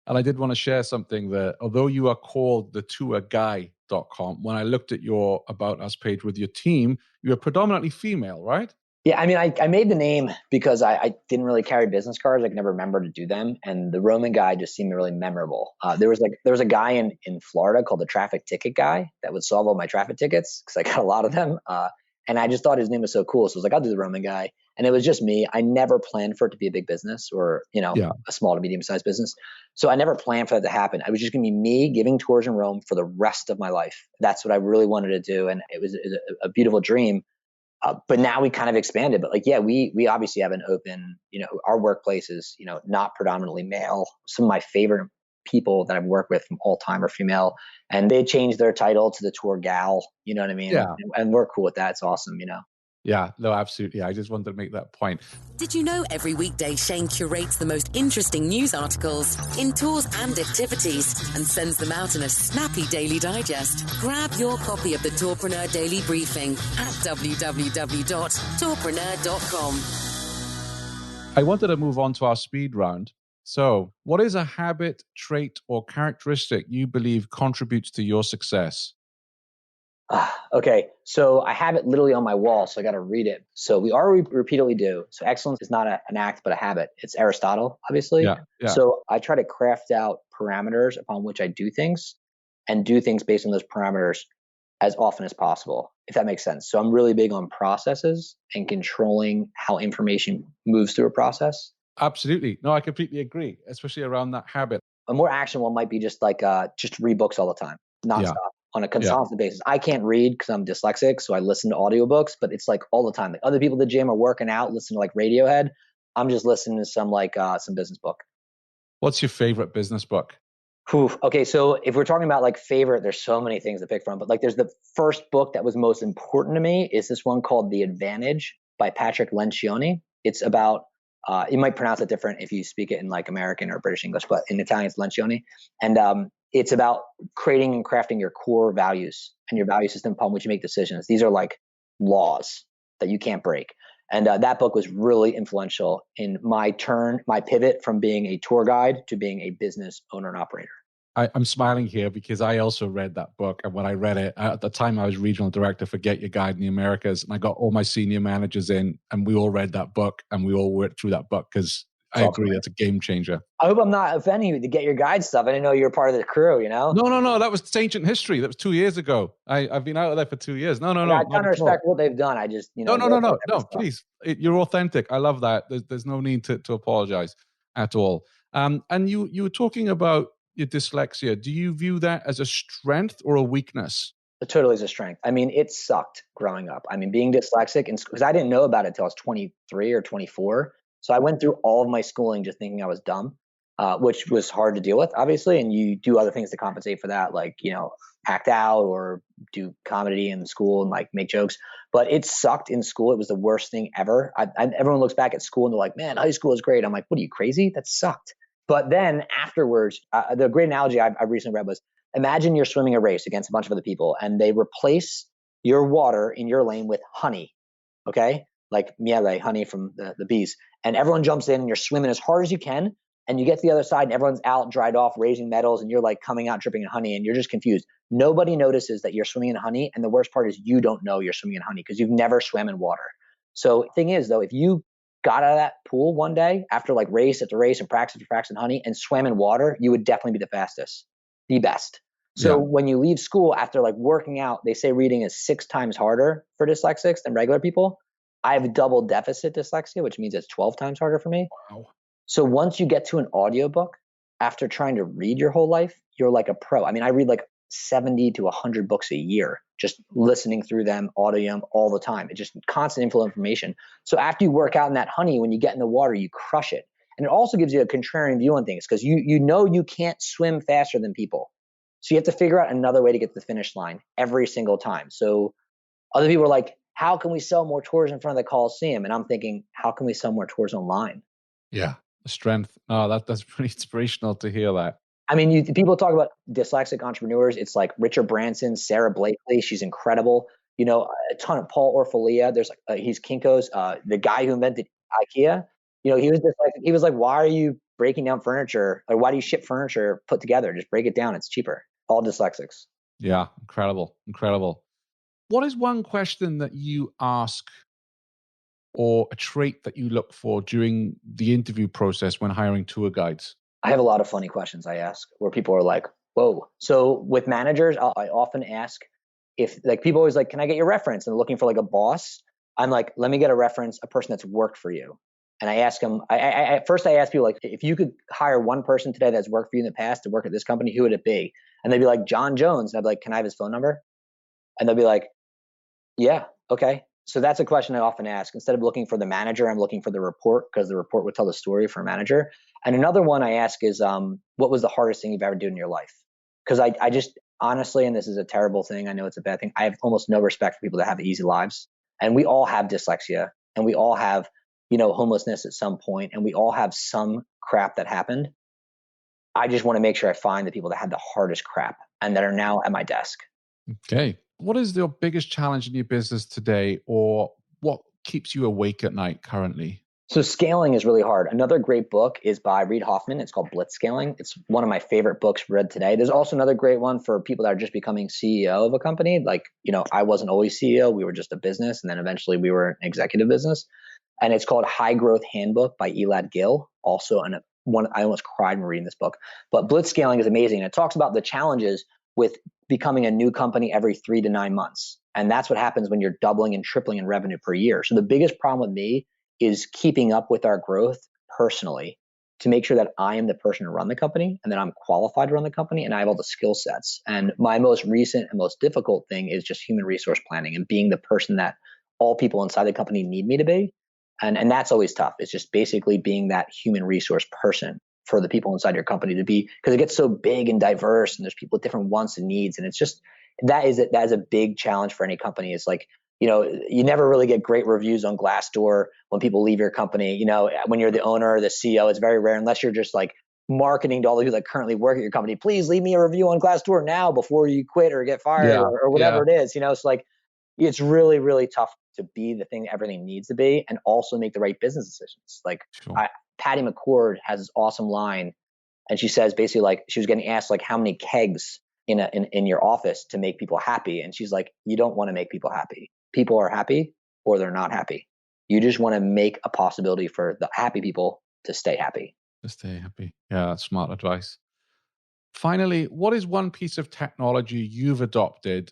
And I did want to share something that, although you are called thetourguy.com, when I looked at your About Us page with your team, you're predominantly female, right? Yeah, I mean, I made the name because I didn't really carry business cards. I could never remember to do them. And the Roman guy just seemed really memorable. There was a guy in Florida called the traffic ticket guy that would solve all my traffic tickets, because I got a lot of them. And I just thought his name was so cool. So I was like, I'll do the Roman guy. And it was just me. I never planned for it to be a big business or, a small to medium sized business. So I never planned for that to happen. I was just going to be me giving tours in Rome for the rest of my life. That's what I really wanted to do. And it was a beautiful dream. But now we kind of expanded. But we obviously have an open, our workplace is, not predominantly male. Some of my favorite people that I've worked with from all time are female, and they changed their title to the tour gal. You know what I mean? Yeah. And we're cool with that. It's awesome. Yeah, no, absolutely. I just wanted to make that point. Did you know every weekday Shane curates the most interesting news articles in tours and activities and sends them out in a snappy daily digest? Grab your copy of the Tourpreneur Daily Briefing at www.tourpreneur.com. I wanted to move on to our speed round. So, what is a habit, trait, or characteristic you believe contributes to your success? Okay, so I have it literally on my wall, so I got to read it. So we are repeatedly do. So excellence is not an act, but a habit. It's Aristotle, obviously. Yeah. So I try to craft out parameters upon which I do things and do things based on those parameters as often as possible, if that makes sense. So I'm really big on processes and controlling how information moves through a process. Absolutely. No, I completely agree, especially around that habit. A more action one might be just just read books all the time, nonstop. On a constant basis. I can't read because I'm dyslexic, so I listen to audiobooks, but it's like all the time. Like other people at the gym are working out, listen to like Radiohead. I'm just listening to some business book. What's your favorite business book? Okay, so if we're talking about like favorite, there's so many things to pick from, but like there's the first book that was most important to me is this one called The Advantage by Patrick Lencioni. It's about, you might pronounce it different if you speak it in like American or British English, but in Italian it's Lencioni. And it's about creating and crafting your core values and your value system upon which you make decisions. These are like laws that you can't break. And that book was really influential in my pivot from being a tour guide to being a business owner and operator. I'm smiling here because I also read that book. And when I read it, at the time I was regional director for Get Your Guide in the Americas. And I got all my senior managers in and we all read that book and we all worked through that book because I agree, that's a game changer. I hope I'm not offending you to Get Your Guide stuff. I didn't know you were part of the crew, No. That was ancient history. That was 2 years ago. I've been out of there for 2 years. No. I kind of respect what they've done. I just, No, please. You're authentic. I love that. There's no need to apologize at all. And you were talking about your dyslexia. Do you view that as a strength or a weakness? It totally is a strength. I mean, it sucked growing up. I mean, being dyslexic, because I didn't know about it until I was 23 or 24. So I went through all of my schooling just thinking I was dumb, which was hard to deal with, obviously. And you do other things to compensate for that, like, act out or do comedy in school and like make jokes. But it sucked in school. It was the worst thing ever. Everyone looks back at school and they're like, man, high school is great. I'm like, what are you, crazy? That sucked. But then afterwards, the great analogy I recently read was, imagine you're swimming a race against a bunch of other people and they replace your water in your lane with honey, okay? Like miele, honey from the bees. And everyone jumps in and you're swimming as hard as you can. And you get to the other side and everyone's out, dried off, raising medals. And you're like coming out dripping in honey and you're just confused. Nobody notices that you're swimming in honey. And the worst part is you don't know you're swimming in honey because you've never swam in water. So the thing is though, if you got out of that pool one day after like race after race and practice after practice in honey and swam in water, you would definitely be the fastest, the best. So when you leave school after like working out, they say reading is 6 times harder for dyslexics than regular people. I have double deficit dyslexia, which means it's 12 times harder for me. Wow. So once you get to an audiobook, after trying to read your whole life, you're like a pro. I mean, I read like 70 to 100 books a year, just listening through them, audio them all the time. It's just constant inflow of information. So after you work out in that honey, when you get in the water, you crush it. And it also gives you a contrarian view on things because you know you can't swim faster than people. So you have to figure out another way to get to the finish line every single time. So other people are like, how can we sell more tours in front of the Colosseum? And I'm thinking, how can we sell more tours online? Yeah, the strength. Oh, that's pretty inspirational to hear that. I mean, people talk about dyslexic entrepreneurs. It's like Richard Branson, Sarah Blakely. She's incredible. A ton of Paul Orfalea. There's like, he's Kinko's, the guy who invented IKEA. He was dyslexic. He was like, why are you breaking down furniture? Or why do you ship furniture put together? Just break it down. It's cheaper. All dyslexics. Yeah, incredible. What is one question that you ask or a trait that you look for during the interview process when hiring tour guides? I have a lot of funny questions I ask where people are like, whoa. So with managers, I often ask if like people always like, can I get your reference? And looking for like a boss. I'm like, let me get a reference, a person that's worked for you. And I ask them, first I ask people like, if you could hire one person today that's worked for you in the past to work at this company, who would it be? And they'd be like, John Jones. And I'd be like, can I have his phone number? And they'll be like, yeah, okay. So that's a question I often ask. Instead of looking for the manager, I'm looking for the report, because the report would tell the story for a manager. And another one I ask is, what was the hardest thing you've ever done in your life? Because I just honestly, and this is a terrible thing, I know it's a bad thing, I have almost no respect for people that have easy lives. And we all have dyslexia, and we all have, homelessness at some point, and we all have some crap that happened. I just want to make sure I find the people that had the hardest crap and that are now at my desk. Okay. What is your biggest challenge in your business today, or what keeps you awake at night currently? So scaling is really hard. Another great book is by Reid Hoffman. It's called Blitzscaling. It's one of my favorite books read today. There's also another great one for people that are just becoming CEO of a company. Like, I wasn't always CEO. We were just a business. And then eventually we were an executive business. And it's called High Growth Handbook by Elad Gil. Also, I almost cried when reading this book. But Blitzscaling is amazing. And it talks about the challenges with becoming a new company every 3 to 9 months. And that's what happens when you're doubling and tripling in revenue per year. So the biggest problem with me is keeping up with our growth personally, to make sure that I am the person to run the company and that I'm qualified to run the company and I have all the skill sets. And my most recent and most difficult thing is just human resource planning and being the person that all people inside the company need me to be. And that's always tough. It's just basically being that human resource person for the people inside your company to be, because it gets so big and diverse and there's people with different wants and needs. And it's just, that is a big challenge for any company. It's like, you never really get great reviews on Glassdoor when people leave your company. When you're the owner or the CEO, it's very rare, unless you're just like marketing to all the people that currently work at your company. Please leave me a review on Glassdoor now before you quit or get fired or whatever it is. It's like, it's really, really tough to be the thing that everything needs to be and also make the right business decisions. Like Patty McCord has this awesome line, and she says basically, like, she was getting asked like how many kegs in your office to make people happy. And she's like, you don't want to make people happy. People are happy or they're not happy. You just want to make a possibility for the happy people to stay happy. To stay happy. Yeah, that's smart advice. Finally, what is one piece of technology you've adopted,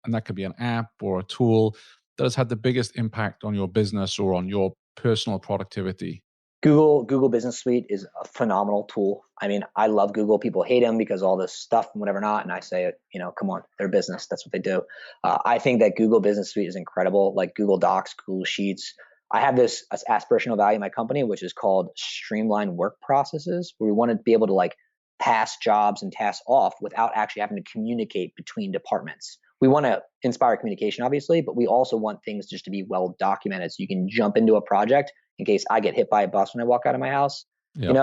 and that could be an app or a tool, that has had the biggest impact on your business or on your personal productivity? Google Business Suite is a phenomenal tool. I mean, I love Google. People hate them because all this stuff and whatever not. And I say, come on, they're business. That's what they do. I think that Google Business Suite is incredible. Like Google Docs, Google Sheets. I have this aspirational value in my company, which is called streamlined work processes, where we want to be able to like pass jobs and tasks off without actually having to communicate between departments. We want to inspire communication, obviously, but we also want things just to be well documented, so you can jump into a project in case I get hit by a bus when I walk out of my house. Yeah.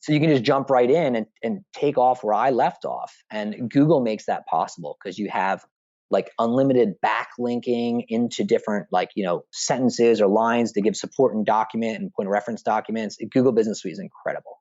So you can just jump right in and take off where I left off. And Google makes that possible because you have like unlimited backlinking into different sentences or lines to give support and document and point reference documents. Google Business Suite is incredible.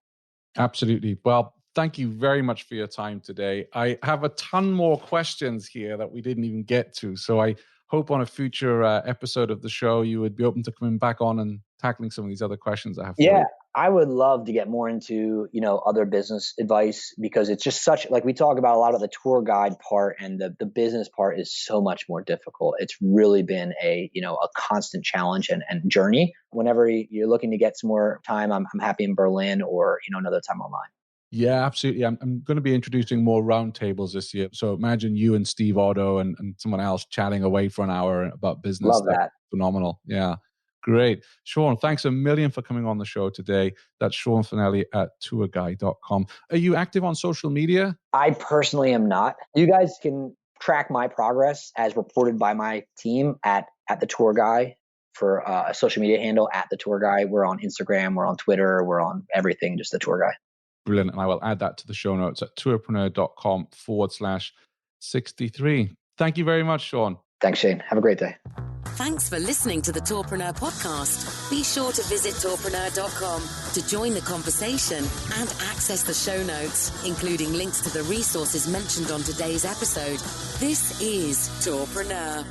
Absolutely. Well, thank you very much for your time today. I have a ton more questions here that we didn't even get to. So I hope on a future episode of the show, you would be open to coming back on and tackling some of these other questions I have for you. Yeah, I would love to get more into, other business advice, because it's just such, like, we talk about a lot of the tour guide part, and the business part is so much more difficult. It's really been a constant challenge and journey. Whenever you're looking to get some more time, I'm happy in Berlin or, another time online. Yeah, absolutely. I'm going to be introducing more roundtables this year. So imagine you and Steve Otto and someone else chatting away for an hour about business. Love that. Phenomenal. Yeah. Great. Sean, thanks a million for coming on the show today. That's Sean Finelli at tourguy.com. Are you active on social media? I personally am not. You guys can track my progress as reported by my team at the Tour Guy for a social media handle at the Tour Guy. We're on Instagram, we're on Twitter, we're on everything, just the Tour Guy. Brilliant. And I will add that to the show notes at tourpreneur.com/63. Thank you very much, Sean. Thanks, Shane. Have a great day. Thanks for listening to the Tourpreneur podcast. Be sure to visit tourpreneur.com to join the conversation and access the show notes, including links to the resources mentioned on today's episode. This is Tourpreneur.